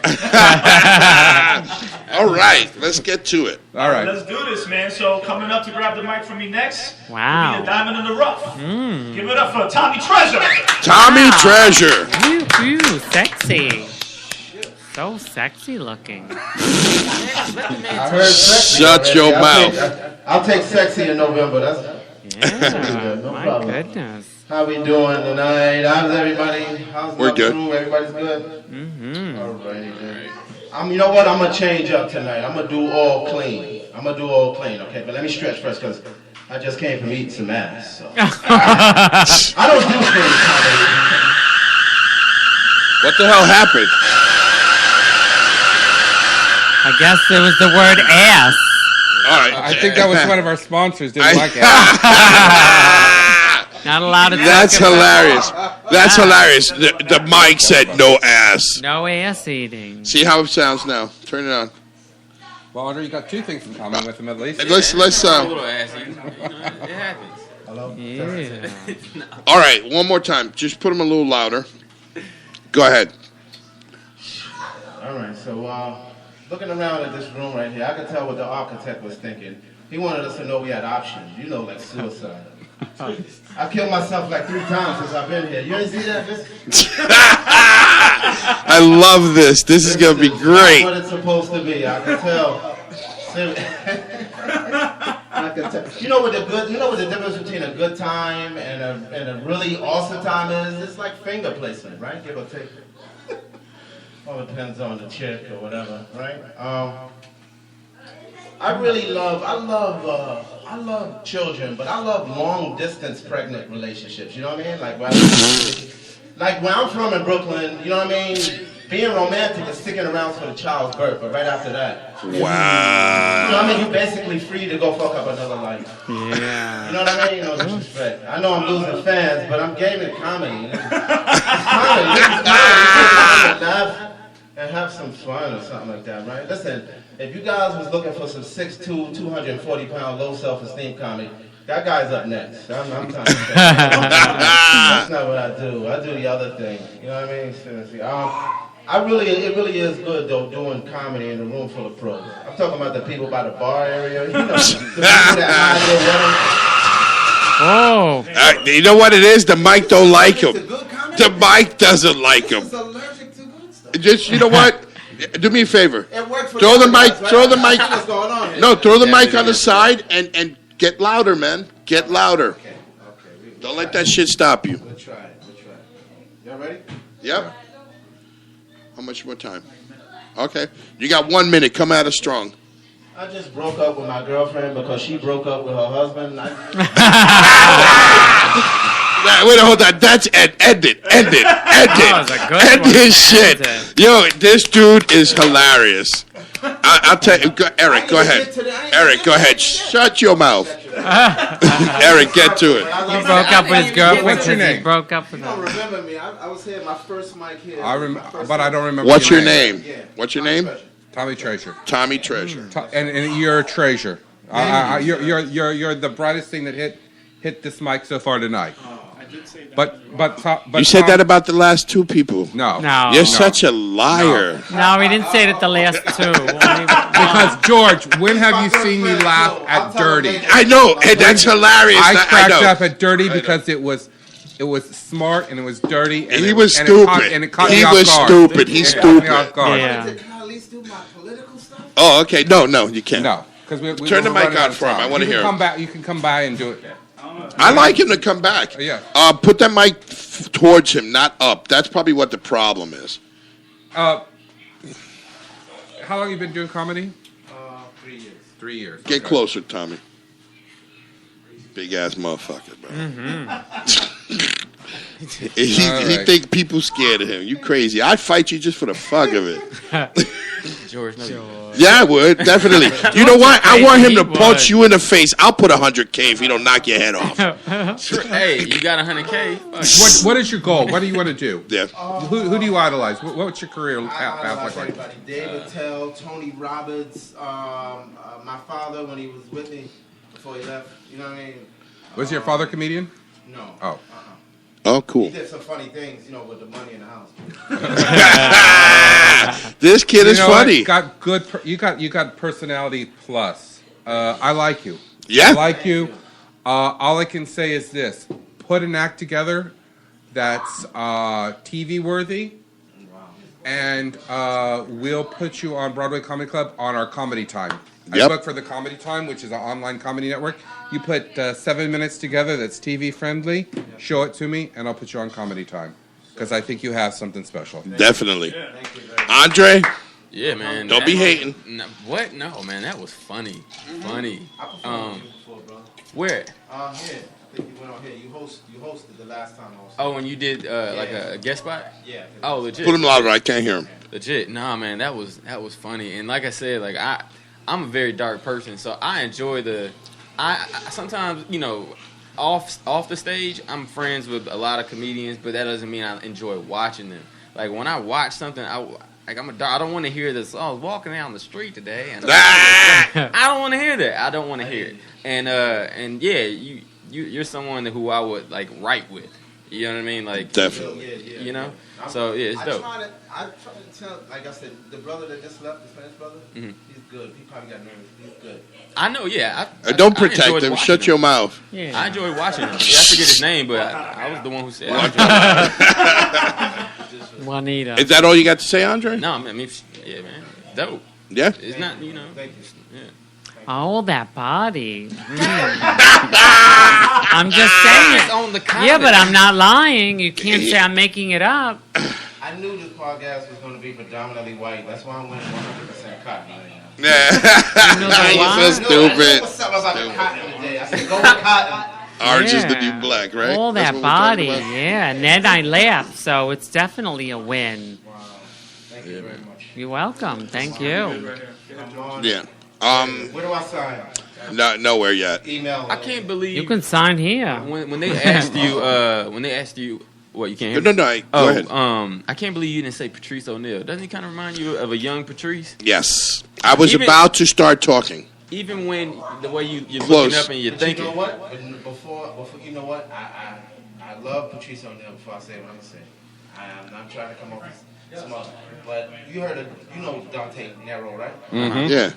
All right, let's get to it. All right. Let's do this, man. So coming up to grab the mic from me next. Wow. Will be a diamond in the rough. Give it up for Tommy Treasure. Tommy Treasure. Ooh, sexy. So sexy looking. I heard sexy. Shut your mouth. I'll take sexy in November. That's Yeah, no my problem. goodness. How we doing tonight? How's everybody? How's We're my good. crew? Everybody's good? All right, then. You know what? I'm going to change up tonight. I'm going to do all clean. Okay? But let me stretch first because I just came from eating some ass. So. I don't do things comedy. What the hell happened? I guess it was the word ass. All right. I think that was one of our sponsors. Didn't like it. Not allowed to talk That's about- hilarious. That's hilarious. The mic said no ass. No ass eating. See how it sounds now. Turn it on. Well, Andre, you got two things in common with him at least. And let's A little assy. You know, it happens. Yeah. All right, one more time. Just put them a little louder. Go ahead. All right, so looking around at this room right here, I could tell what the architect was thinking. He wanted us to know we had options, like suicide. I killed myself like 3 times since I've been here. You didn't see that? I love this. This is going to be great. That's what it's supposed to be. I can tell. I can tell. You know what the difference between a good time and a really awesome time is? It's like finger placement, right? Give or take. Well, it depends on the chick or whatever, right? I love children, but I love long distance pregnant relationships. You know what I mean? Like where I'm from in Brooklyn, you know what I mean? Being romantic is sticking around for the child's birth, but right after that, Wow. you know what I mean? You're basically free to go fuck up another life. Yeah. You know what I mean? No disrespect. I know I'm losing fans, but I'm gaming comedy. It's comedy. This is comedy. Laugh and have some fun or something like that, right? Listen, if you guys was looking for some 6'2", 240-pound, low self-esteem comic, that guy's up next. I'm trying to say. That's not what I do. I do the other thing. You know what I mean? Seriously. It really is good though doing comedy in a room full of pros. I'm talking about the people by the bar area. The people that Oh. You know what it is? The mic don't like him. The mic doesn't like him. Just, you know what? Do me a favor. Throw the mic. Throw the mic. No, throw the mic on the side and get louder, man. Get louder. Don't let that shit stop you. We'll try it. Y'all ready? Yep. How much more time? Okay. You got 1 minute. Come at us strong. I just broke up with my girlfriend because she broke up with her husband. Wait, hold on. That's end it. End was a good End one. his shit. End it. Yo, this dude is hilarious. I'll tell you. Eric, go ahead. Eric, go ahead. Shut your mouth. Eric, get to it. He broke up with his girlfriend. What's your because he name? broke up with You don't her. remember me. I was here, my first mic here. But I don't remember. What's your name? What's your name? Tommy Treasure. Tommy Treasure. And you're a treasure. You're the brightest thing that hit this mic so far tonight. But You said that about the last 2 people. No. No. You're such a liar. No, he didn't say it at the last 2. Because George, when have you seen me laugh at Dirty? I know, and that's hilarious. I cracked know. up at Dirty because it was smart and it was dirty. And He it, was and stupid. It caught He me off was guard. stupid. He's It caught me stupid. off guard. Yeah. Can I at least do my political stuff? Oh, okay. No, you can't. No, because we Turn the we're mic running out on of for him. time. I wanna You can hear come him. back. You can come by and do it. I like him to come back. Yeah. Put that mic towards him, not up. That's probably what the problem is. How long you been doing comedy? 3 years. 3 years. Get Okay. closer, Tommy. Big ass motherfucker, bro. he All right. think people scared of him. You crazy. I'd fight you just for the fuck of it. George, no. Yeah, I would definitely. You know what? I want him to punch you in the face. I'll put 100K if he don't knock your head off. Hey, you got 100K. What is your goal? What do you want to do? Yeah. Who do you idolize? What's your career path idolize like? everybody. David Tell, Tony Roberts, my father when he was with me before he left. You know what I mean? Was your father a comedian? No. Oh. Oh, cool. He did some funny things, with the money in the house. This kid is funny. Got good. You got personality plus. I like you. Yeah. I like you. All I can say is this: put an act together that's TV worthy, and we'll put you on Broadway Comedy Club on our Comedy Time. I Yep. book for the Comedy Time, which is an online comedy network. You put 7 minutes together that's TV friendly. Show it to me, and I'll put you on Comedy Time because I think you have something special. Definitely. Andre? Yeah, man. Don't be hating. No, what? No, man. That was funny. Funny. I performed with you before, bro. Where? Here. I think you went on here. You hosted the last time I was. Oh, when you did like a guest spot? Yeah. Oh, legit. Put him louder. I can't hear him. Legit. Nah, man. That was funny. And like I said, like I'm a very dark person, so I enjoy I sometimes, off the stage, I'm friends with a lot of comedians, but that doesn't mean I enjoy watching them. Like when I watch something, I don't want to hear this. Oh, I was walking down the street today, and I don't want to hear that. I don't want to hear it. And yeah, you're someone who I would like write with. You know what I mean? Like definitely. You know. So yeah, it's dope. I try to tell, like I said, the brother that just left, the Spanish brother, he's good. He probably got nervous. He's good. I know, yeah. Don't protect him. Shut your mouth. Yeah. I enjoy watching him. Yeah, I forget his name, but I was the one who said Juanita. Is that all you got to say, Andre? No, I mean, yeah, man. Dope. Yeah? It's not, Yeah. Oh, that body. I'm just saying. It's on the Yeah, but I'm not lying. You can't say I'm making it up. I knew this podcast was going to be predominantly white. That's why I went 100% cotton right now. Yeah. You're so stupid. What's up about the cotton today? I said, go with cotton. Orange is the new black, right? All That's that what we're talking body, about? yeah. And then I left, so it's definitely a win. Wow. Thank you very much. You're welcome. Thank you. Yeah. Where do I sign? Nowhere yet. Email. I can't believe You can sign here. when they asked you what you can't hear. No, go ahead. I can't believe you didn't say Patrice O'Neal. Doesn't he kind of remind you of a young Patrice? Yes. I was Even- about to start talking. Even when the way you're Close. looking up and you're But thinking. you know what? Before you know what? I love Patrice O'Neal before I say what I'm saying. I'm not trying to come off as smart, but you know Dante Nero, right? Mm-hmm. Yeah.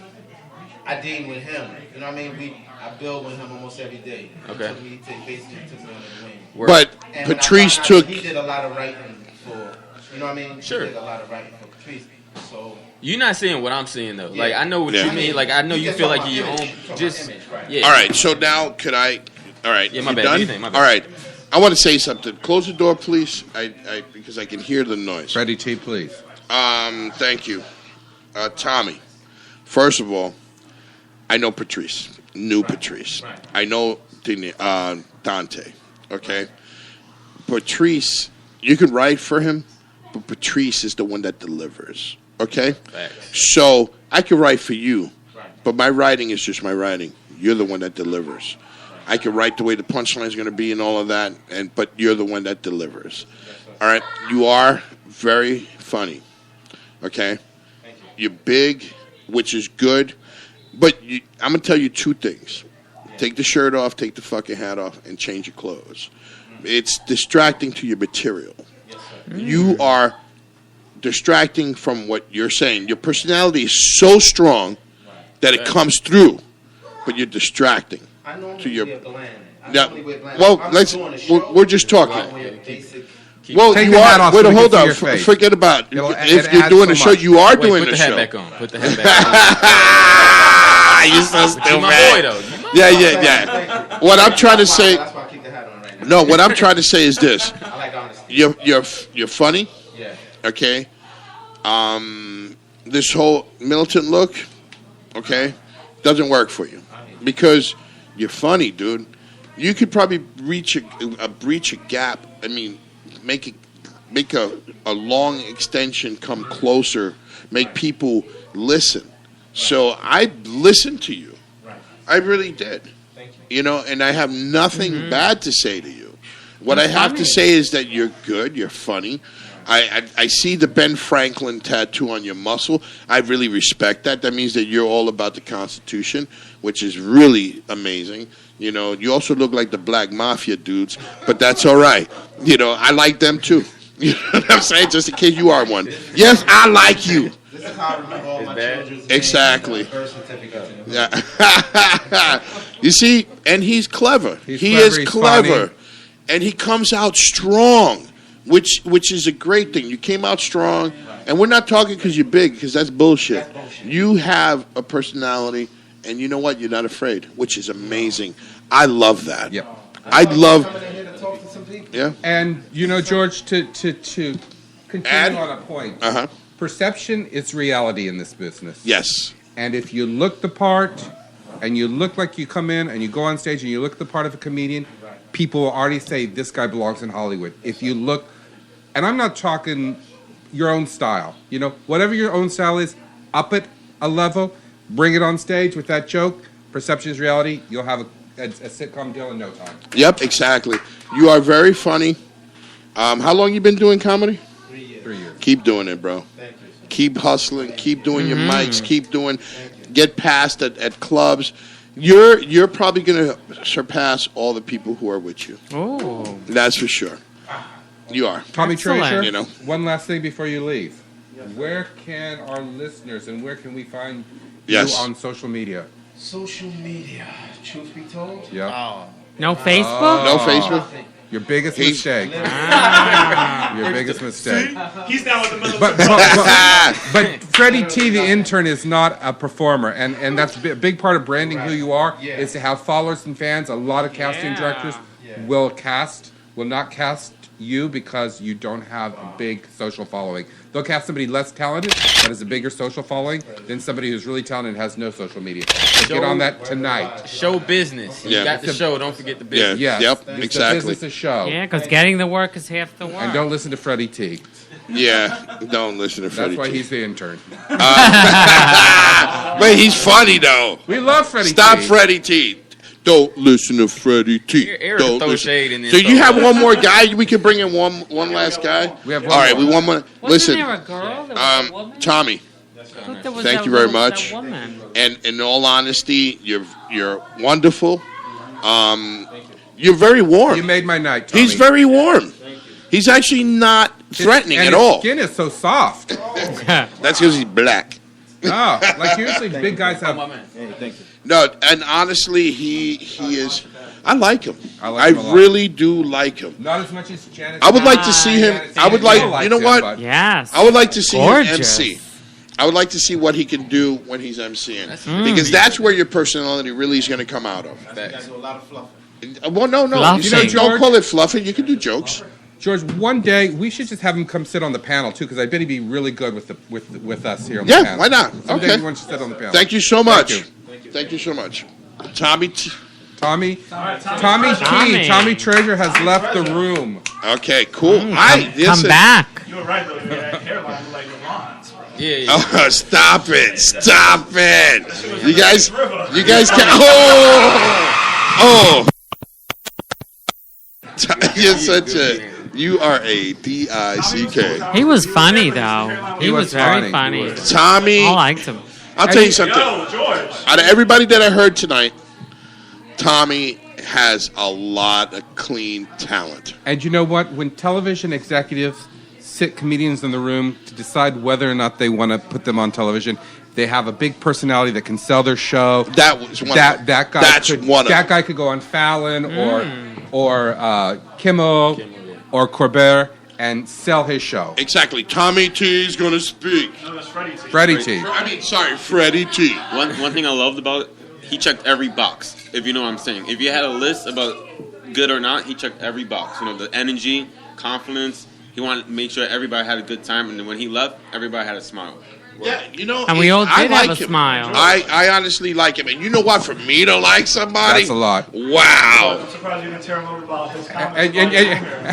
I deal with him. You know what I mean? I build with him almost every day. Okay. He basically took me under the wing. But And when I Patrice found out took. He did a lot of writing for. You know what I mean? Sure. He did a lot of writing for Patrice. So. You're not seeing what I'm seeing though. Yeah. Like I know what Yeah. you mean. Like I know you feel like you're your own. Image. Just Image, right. yeah. All right, so now could I? All right, Yeah, my you bad. done? Do you think? My bad. All right, I want to say something. Close the door, please. I because I can hear the noise. Freddie T, please. Thank you, Tommy. First of all, I know Patrice, knew Patrice. I know Dante. Okay, Patrice, you can write for him, but Patrice is the one that delivers. Okay, Facts. so I can write for you, but my writing is just my writing. You're the one that delivers. I can write the way the punchline is going to be and all of that, but you're the one that delivers. All right, you are very funny. Okay, you're big, which is good, but I'm gonna tell you two things: take the shirt off, take the fucking hat off, and change your clothes. It's distracting to your material. You are distracting from what you're saying. Your personality is so strong that it comes through, but you're distracting I normally to your. wear bland. I Yeah, normally wear bland. well, If I'm let's. doing a show, We're just talking. I wear basic. Well, Take you the hat are. off Wait, so we hold can see on. your face. Forget about It'll- if it you're adds doing so a show. much. You are Wait, doing put a the hat show. back on. Put the hat back on. You're so stupid. You my boy though. Yeah. What I'm trying to say. That's why I keep the hat on right now. No, what I'm trying to say is this: I like honesty. you're funny. Yeah. Okay. This whole militant look, okay, doesn't work for you because you're funny, dude. You could probably breach a gap. I mean, make it a long extension come closer, make people listen. So I listened to you. I really did. Thank you. You know, and I have nothing bad to say to you. What I have to say is that you're good, you're funny. I see the Ben Franklin tattoo on your muscle. I really respect that. That means that you're all about the Constitution, which is really amazing. You know, you also look like the Black Mafia dudes, but that's all right. You know, I like them too. You know what I'm saying? Just in case you are one. Yes, I like you. This is how I remember all my children's names Exactly. and birth certificates. Yeah. You see, and he's clever. He's He clever, is he's clever. funny. And he comes out strong, which is a great thing. You came out strong, and we're not talking because you're big, because that's bullshit. You have a personality, and you know what? You're not afraid, which is amazing. I love that. Yep. I love. Coming in here to talk to some people. Yeah. And you know, George, to continue Add? on a point, Uh huh. perception is reality in this business. Yes. And if you look the part, and you look like you come in and you go on stage and you look the part of a comedian, people will already say this guy belongs in Hollywood. If you look, and I'm not talking your own style, you know, whatever your own style is, up it a level, bring it on stage with that joke. Perception is reality. You'll have a sitcom deal in no time. Yep. Exactly. You are very funny. How long you been doing comedy? 3 years. 3 years. Keep doing it, bro. Thank you. Keep hustling. Keep doing your mics. Keep doing. Get past at clubs. You're probably gonna surpass all the people who are with you. Oh. That's for sure. You are. Tommy Excellent. Treasure, You know. one last thing before you leave. Where can our listeners and where can we find Yes. you on social media? Social media, truth be told. Yeah. No Facebook? No Facebook. Your biggest He's- mistake. Your biggest mistake. He's down with the middle. But Freddie T, the intern, is not a performer, and that's a big part of branding who you are. Yeah. Is to have followers and fans. A lot of casting Yeah. directors Yeah. will not cast you because you don't have a big social following. They'll cast somebody less talented but has a bigger social following than somebody who's really talented and has no social media. So get on that tonight. Show business. You Yeah. got the show. Don't forget the Yeah. business. Yes. Yep. It's Exactly. a business a show. Yeah, because getting the work is half the work. And don't listen to Freddie T. Yeah. Don't listen to Freddie. That's why T. he's the intern. But he's funny though. We love Freddie Stop T. Freddie T. Don't listen to Freddie T. Eric Don't throw listen. shade in this. So you have one more guy? We can bring in one last guy. We have one All right. more. We want one. Wasn't Listen, there a girl? There was a woman? Tommy. I thought there was Thank that you very little- much. that woman. And in all honesty, you're wonderful. You're very warm. You made my night, Tommy. He's very warm. He's actually not threatening and at his all. skin is so soft. That's because he's black. Oh, like usually big guys have. No, and honestly, he is. I like him. I like him a lot. really do like him. Not as much as Janet. I would like to see him. Janet I would Jackson like. You know likes him, what? but- Yes. I would like to see Gorgeous. him MC. I would like to see what he can do when he's MCing, because that's where your personality really is going to come out of. I do a lot of fluffing. Well, no. Fluffing. You know, George- don't call it fluffing. You can do jokes. George, one day we should just have him come sit on the panel too, because I bet he'd be really good with us here on the Yeah, panel. why not? Someday Okay. he wants to sit on the panel. Thank you so much. Thank Thank you so much. Tommy. Tommy Tommy. Tommy Treasure has left the room. Okay, cool. Hi. Come back. You were right though. That hairline looked like Lamon's, bro. Yeah. Oh, stop it! Stop it! You guys can. Oh. You're such a. You are a dick. He was funny, though. He was very funny. Tommy. I liked him. I'll tell you something. Yo, George. Out of everybody that I heard tonight, Tommy has a lot of clean talent. And you know what? When television executives sit comedians in the room to decide whether or not they want to put them on television, they have a big personality that can sell their show. That was one. That of them. guy. That's could, one of that them. guy could go on Fallon or Kimmel or Colbert and sell his show. Exactly. Tommy T is going to speak. No, that's Freddie T. Freddie T. Freddie T. One thing I loved about it, he checked every box, if you know what I'm saying. If you had a list about good or not, he checked every box. You know, the energy, confidence. He wanted to make sure everybody had a good time, and then when he left, everybody had a smile. Yeah, you know, And we all I did like have a him. smile. I honestly like him, and you know what? For me to like somebody, That's a lot. Wow. I'm surprised you didn't tear him over about his comments.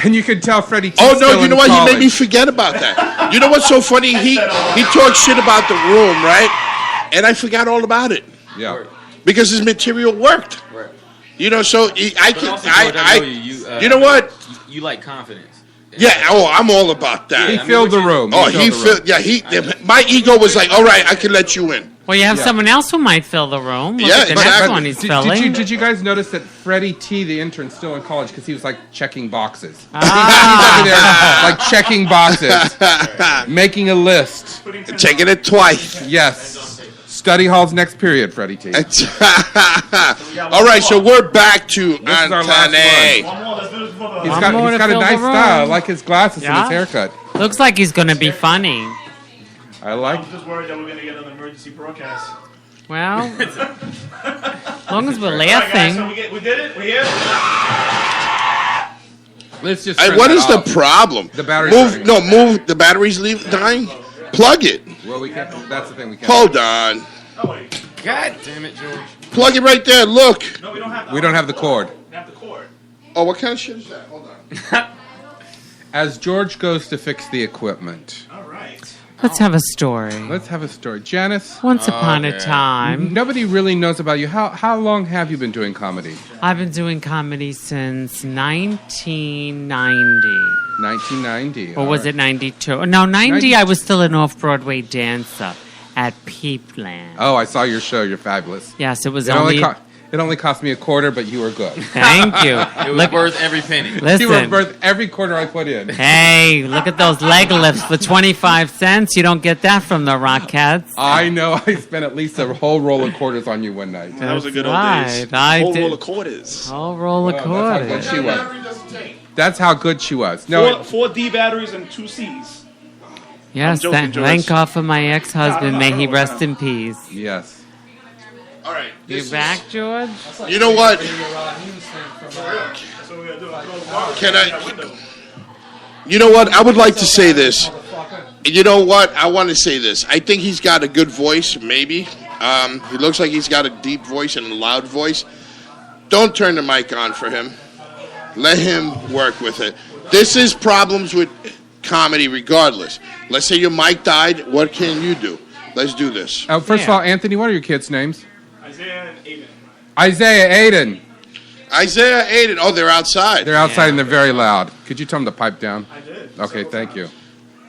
And you can tell Freddie T's Oh no! still You in know what? He made me college. forget about that. You know what's so funny? He talked shit about the room, right? And I forgot all about it Yeah. because his material worked. Right. You know, so I But can. also, George, I know you. You know what? You like confidence. Yeah. Oh, I'm all about that. He filled the room. Oh, he filled. Yeah, my ego was like, all right, I can let you in. Well, you have Yeah. someone else who might fill the room. Look Yeah, at the exactly. next one he's filling. Did you guys notice that Freddie T, the intern, still in college because he was like checking boxes? Ah. He's over there like checking boxes, making a list. Taking it twice. Yes. Study hall's next period, Freddie T. All right, so we're back to This is our last Antone. One more, let's do this before the... He's One got more to a fill the nice style. I room. like his glasses Yeah. and his haircut. Looks like he's going to be funny. I like. I'm just worried that we're going to get an emergency broadcast. Well, as long as we're All right, guys, so laughing. we did it. We're here. Let's just. Hey, turn what that is the off. problem? The battery's move. dying. No, move. The battery's dying. Plug it. Well, we can't. That's the thing. We can't. Hold on. Oh, wait. God damn it, George. Plug it right there. Look. No, we don't have We don't have the cord. We have the cord. Oh, what kind of shit is that? Hold on. As George goes to fix the equipment, All right. Let's have a story. let's have a story. Janice, Once upon a Okay. time, nobody really knows about you. How long have you been doing comedy? I've been doing comedy since 1990. 1990. Or was it 92? No, 90, I was still an off-Broadway dancer at Peepland. Oh, I saw your show. You're fabulous. Yes, it was It only... only cost me $0.25, but you were good. Thank you. It was Look, worth every penny. You were listen. worth every quarter I put in. Hey, look at those leg lifts for 25 cents. You don't get that from the Rockettes. I know. I spent at least a whole roll of quarters on you one night. That was a good old days. Right, I Whole did. roll of quarters. Whole roll of Well, that's how quarters. good she was. That's how good she was. No, Four D batteries and 2 C's. Yes, I'm joking, George. thank God for my ex-husband. May he rest in peace. yes. All right. You back, George? You know what? That's what we're going to do. Throw the garbage Can out I? that window. You know what? I would like to say this. You know what? I want to say this. I think he's got a good voice, maybe. He looks like he's got a deep voice and a loud voice. Don't turn the mic on for him. Let him work with it. This is problems with comedy regardless. Let's say your mic died. What can you do? Let's do this. First of Yeah. all, Anthony, what are your kids' names? Isaiah and Aiden. Isaiah, Aiden. Isaiah, Aiden. Oh, they're outside. They're outside and they're very loud. Could you tell them to pipe down? I did. Okay, thank you.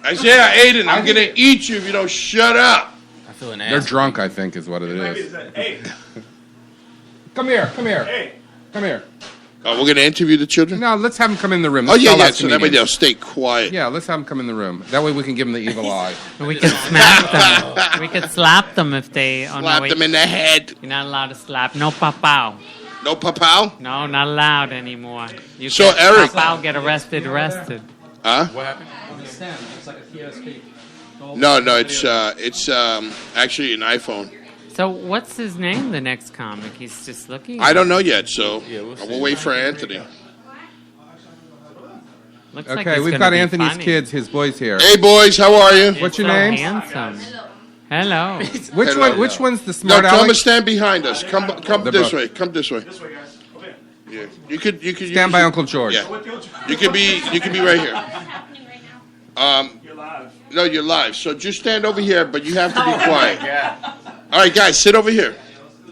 Isaiah, Aiden, I'm going to eat you if you don't shut up. I feel an They're ass. drunk, I think, is what it Maybe is. it's that. Hey, Come here, come here, hey. come here. Oh, we're going to interview the children? No, let's have them come in the room. Oh, Let's yeah, tell yeah. us So that way comedians. they'll stay quiet. Yeah, let's have them come in the room. That way we can give them the evil eye. We could smack them. We could slap them if they... Oh, Slap no, them in the head. You're not allowed to slap. No papao. No papao? No, not allowed anymore. You So, get Eric- papao, get arrested. Huh? What happened? No, it's actually an iPhone. So what's his name, the next comic? He's just looking? I don't know yet, so Yeah, we'll see. we'll wait for Anthony. Looks like Okay, he's we've gonna got be Anthony's funny. kids, his boys here. Hey, boys, how are you? What's your So names? handsome. Hello. Which Hello. one? Which one's the No, smart tell them to aleck? stand behind us. Come The this bro- way. Come this way. This way, guys. Over here. Yeah, you could Stand by Uncle George. Yeah, With you. you could be right here. You're live. No, you're live. So just stand over here, but you have to be quiet. All right, guys, sit over here.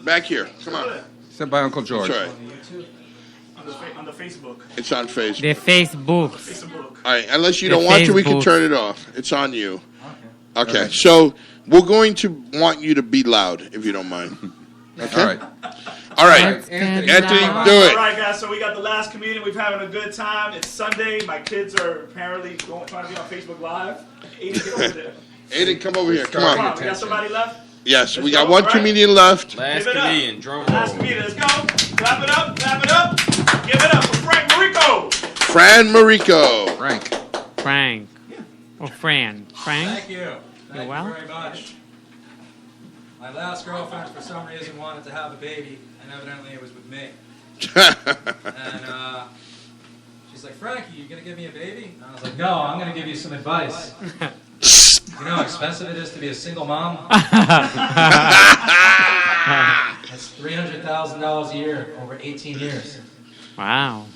Back here. Come on. Stand by Uncle George. That's all right. On the Facebook. It's on Facebook. The Facebook. Facebook. All right, unless you The don't want to, we can Facebook. turn it off. It's on you. Okay, so we're going to want you to be loud, if you don't mind. Okay? All right. All right. Let's get Anthony, loud. do All it. right, guys. So we got the last comedian. We're having a good time. It's Sunday. My kids are apparently trying to be on Facebook Live. Aiden, get over there. Aiden, come over here. Come Come on. on, we got somebody left. Yes, Let's we got go. one All right. comedian left. Last Give it up. comedian, drum Last roll. comedian. Let's go. Clap it up. Clap it up. Give it up for Frank Marico. Fran Marico. Frank. Frank. Or Fran. Frank? Thank you. Thank well? you very much. My last girlfriend, for some reason, wanted to have a baby, and evidently it was with me. And she's like, Frankie, you gonna give me a baby? And I was like, no, I'm gonna give you some advice. You know how expensive it is to be a single mom? That's $300,000 a year over 18 years. Wow.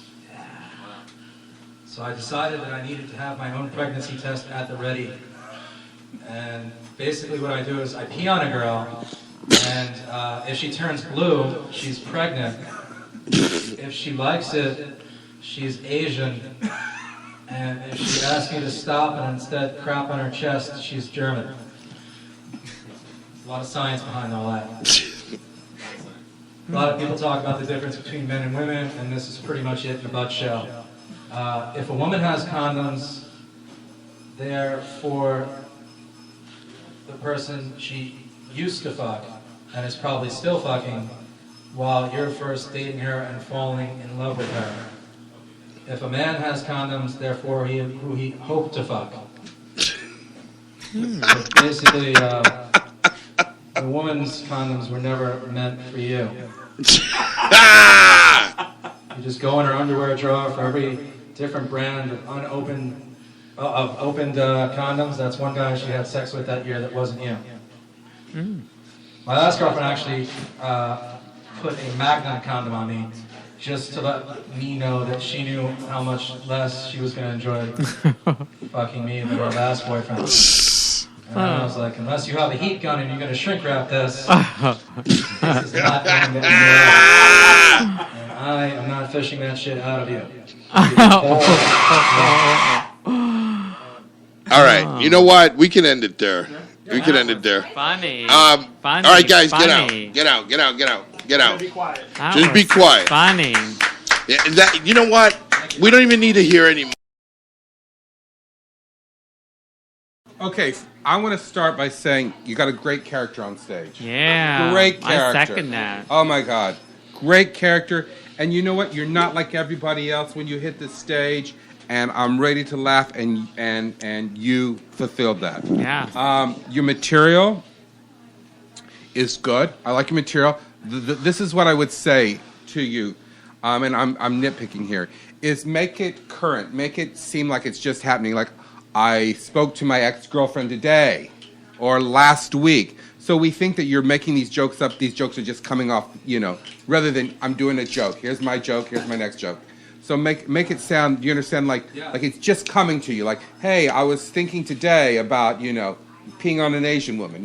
So I decided that I needed to have my own pregnancy test at the ready. And basically what I do is I pee on a girl, and if she turns blue, she's pregnant. If she likes it, she's Asian. And if she asks me to stop and instead crap on her chest, she's German. A lot of science behind all that. A lot of people talk about the difference between men and women, and this is pretty much it in a nutshell. If a woman has condoms, they're for the person she used to fuck, and is probably still fucking, while you're first dating her and falling in love with her. If a man has condoms, therefore who he hoped to fuck. So basically, the woman's condoms were never meant for you. You just go in her underwear drawer for every different brand of opened condoms. That's one guy she had sex with that year that wasn't you. My last girlfriend actually put a Magnum condom on me just to let me know that she knew how much less she was going to enjoy fucking me than her last boyfriend. And I was like, unless you have a heat gun and you're going to shrink wrap this, this is not going to end well. And I am not fishing that shit out of you. All right, you know what? We can end it there. We can end it there. Funny. All right, guys, funny. get out. Be quiet. Just be quiet. Funny. Yeah, you know what? We don't even need to hear anymore. Okay, I want to start by saying you got a great character on stage. Yeah. Great character. I second that. Oh my God. Great character. And you know what? You're not like everybody else when you hit the stage. And I'm ready to laugh, and you fulfilled that. Yeah. Your material is good. I like your material. This is what I would say to you, and I'm nitpicking here, is make it current. Make it seem like it's just happening. Like, I spoke to my ex-girlfriend today or last week. So we think that you're making these jokes up. These jokes are just coming off, rather than I'm doing a joke. Here's my joke. Here's my next joke. So make it sound, you understand, like it's just coming to you. Like, hey, I was thinking today about, peeing on an Asian woman,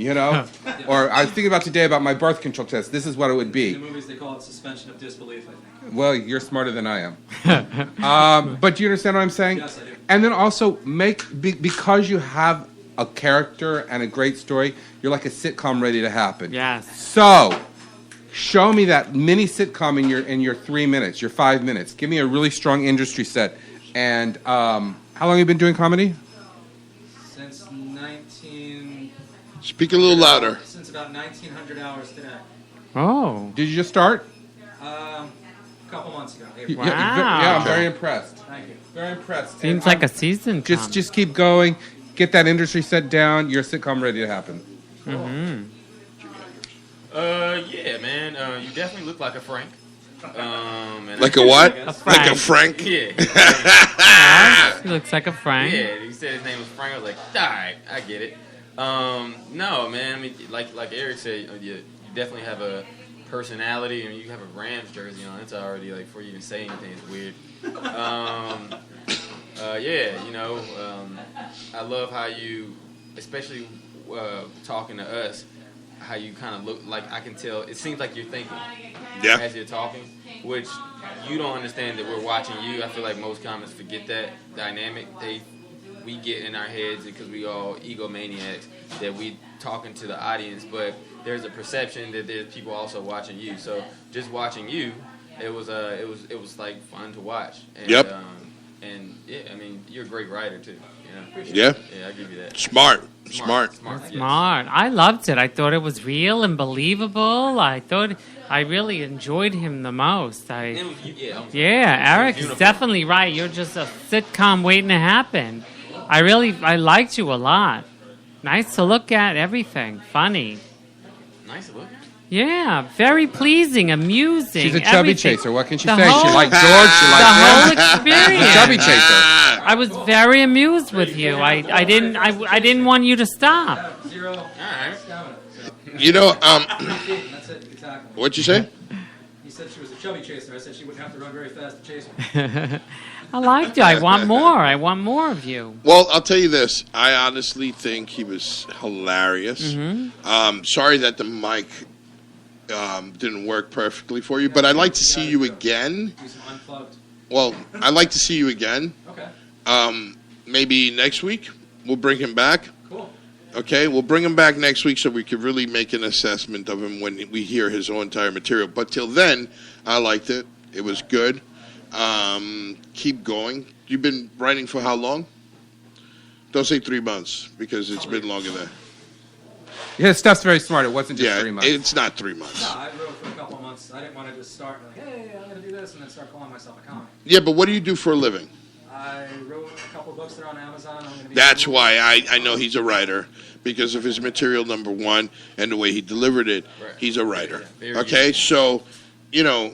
Or I was thinking about today about my birth control test. This is what it would be. In the movies, they call it suspension of disbelief, I think. Well, you're smarter than I am. But do you understand what I'm saying? Yes, I do. And then also because you have a character and a great story, you're like a sitcom ready to happen. Yes. So show me that mini sitcom in your 3 minutes, your 5 minutes. Give me a really strong industry set. And how long have you been doing comedy? Since 19... Speak a little louder. Since about 1900 hours today. Oh. Did you just start? A couple months ago. Wow. Yeah, I'm very impressed. Thank you. Very impressed. Seems like a season. Just keep going. Get that industry set down. Your sitcom ready to happen. Mm-hmm. Yeah, man. You definitely look like a Frank. And Like a what? A Frank. Like a Frank? Yeah. He looks like a Frank. Yeah, he said his name was Frank. I was like, all right, I get it. No, man. I mean, like Eric said, you definitely have a personality. I mean, you have a Rams jersey on. It's already like before you even say anything, it's weird. I love how you, especially talking to us, how you kind of look like I can tell. It seems like you're thinking as you're talking, which you don't understand that we're watching you. I feel like most comics forget that dynamic. We get in our heads because we all egomaniacs that we talking to the audience, but there's a perception that there's people also watching you. So just watching you, it was like fun to watch. And, Yep. And yeah, I mean, you're a great writer too. Yeah. Yeah, I give you that. Smart. Smart. I loved it. I thought it was real and believable. I really enjoyed him the most. Eric is definitely right. You're just a sitcom waiting to happen. I liked you a lot. Nice to look at, everything. Funny. Nice to look at? Yeah, very pleasing, amusing. She's a chubby everything. chaser. What can she The say? whole- She likes George. She The likes whole him. experience. Chubby chaser. I was very amused with you. I didn't want you to stop. Zero. You know, That's it, exactly. what'd you say? He said she was a chubby chaser. I said she wouldn't have to run very fast to chase me. I liked you. I want more. I want more of you. Well, I'll tell you this. I honestly think he was hilarious. Sorry that the mic didn't work perfectly for you, but I'd like to see you again. Do some unplugged. Well, I'd like to see you again. Okay. Maybe next week. We'll bring him back. Cool. Okay, we'll bring him back next week so we can really make an assessment of him when we hear his whole entire material. But till then, I liked it. It was good. Keep going. You've been writing for how long? Don't say 3 months because it's been longer than. Yeah, his stuff's very smart. It wasn't just 3 months. It's not 3 months. No, I wrote for a couple of months. I didn't want to just start like, hey, I'm going to do this, and then start calling myself a comic. Yeah, but what do you do for a living? I wrote a couple books that are on Amazon. I'm gonna be That's why I know he's a writer, because of his material, number one, and the way he delivered it. He's a writer. Okay, so, you know,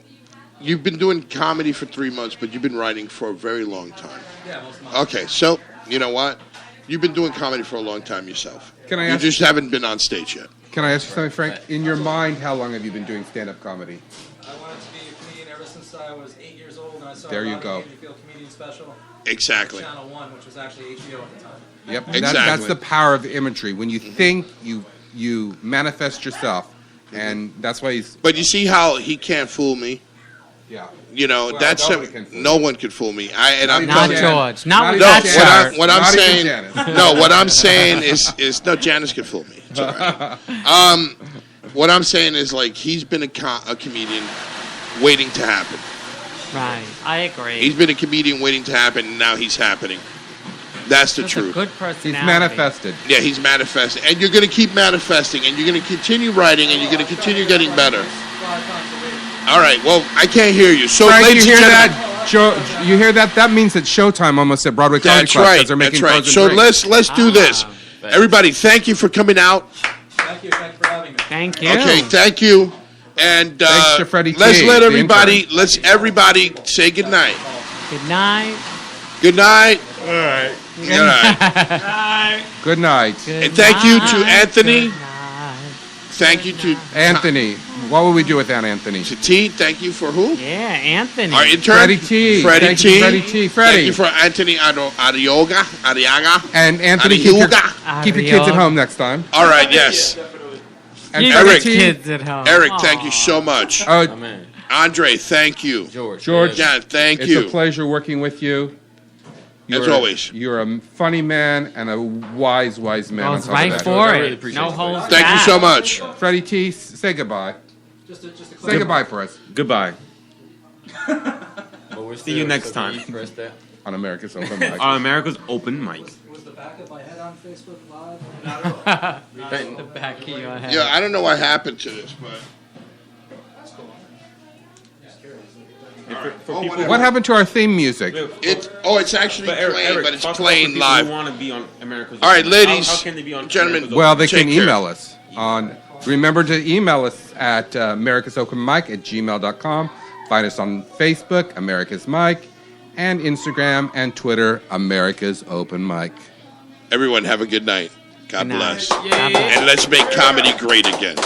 you've been doing comedy for 3 months, but you've been writing for a very long time. Yeah, most of my Okay, so, you know what? You've been doing comedy for a long time yourself. Can I You ask- just haven't been on stage yet. Can I ask you something, Frank? In your mind, how long have you been doing stand-up comedy? I wanted to be a comedian ever since I was 8 years old, and I saw There you Rodney go. Dangerfield comedian special. Exactly. Channel 1, which was actually HBO at the time. Yep, Exactly. that's the power of imagery. When you think, you manifest yourself, and that's why he's. But you see how he can't fool me? Yeah. You know, Well, that's nobody can fool no one could fool me. I'm Not telling you- George. Not with No, that shirt. what I'm Not even saying, Janice. no, what I'm saying is no, Janice can fool me. It's all right. What I'm saying is, like, he's been a comedian waiting to happen. Right. I agree. He's been a comedian waiting to happen, and now he's happening. That's the That's a truth. good personality. He's manifested. Yeah, he's manifesting, and you're going to keep manifesting, and you're going to continue writing, and you're going to continue getting better. All right. Well, I can't hear you. So, Frank, you ladies hear and gentlemen, that? Joe, you hear that? That means it's showtime almost at Broadway Comedy that's Club right. because they're making That's right. frozen So drinks. let's do this. Everybody, thank you for coming out. Thank you for having me. Thank you. Okay, thank you. And Thanks to Freddie let's T, let the everybody say good night. Good night. Good night. All right. Good night. Good night. And thank you to Anthony. Good night. Thank you to Anthony. What would we do without Anthony? to T. Thank you for who? Yeah, Anthony. Our intern. Freddie T. Freddie Thank T. you, Freddie T. Freddie. Thank you for Anthony Ariaga. And Anthony, keep your kids at home next time. All right. Yes. And You Freddie Eric. T. kids at home. Eric, thank Aw. you so much. Oh, man. Andre, thank you. George. Yeah, thank it's you. a pleasure working with you. As always. You're a funny man and a wise man. I on was top of right that. for I really it. appreciate No it. holds Thank you back. so much. Freddie T, say goodbye. Just a Say goodbye for us Goodbye. But we're See you next time. Can you press that? on America's Open Mic. On America's Open Mic. Was the back of my head on Facebook Live? The back of your head. Yeah, I don't know what happened to this, but. For people, What happened to our theme music? It's actually But Eric, playing, but it's talk about playing for people live. Who want to be on America's All right, Open. ladies, How can they be on gentlemen, America's Well, they Take can care. email us on. Remember to email us at americasopenmic@gmail.com. Find us on Facebook, America's Mic, and Instagram and Twitter, America's Open Mic. Everyone, have a good night. God Good night. bless. And let's make comedy great again.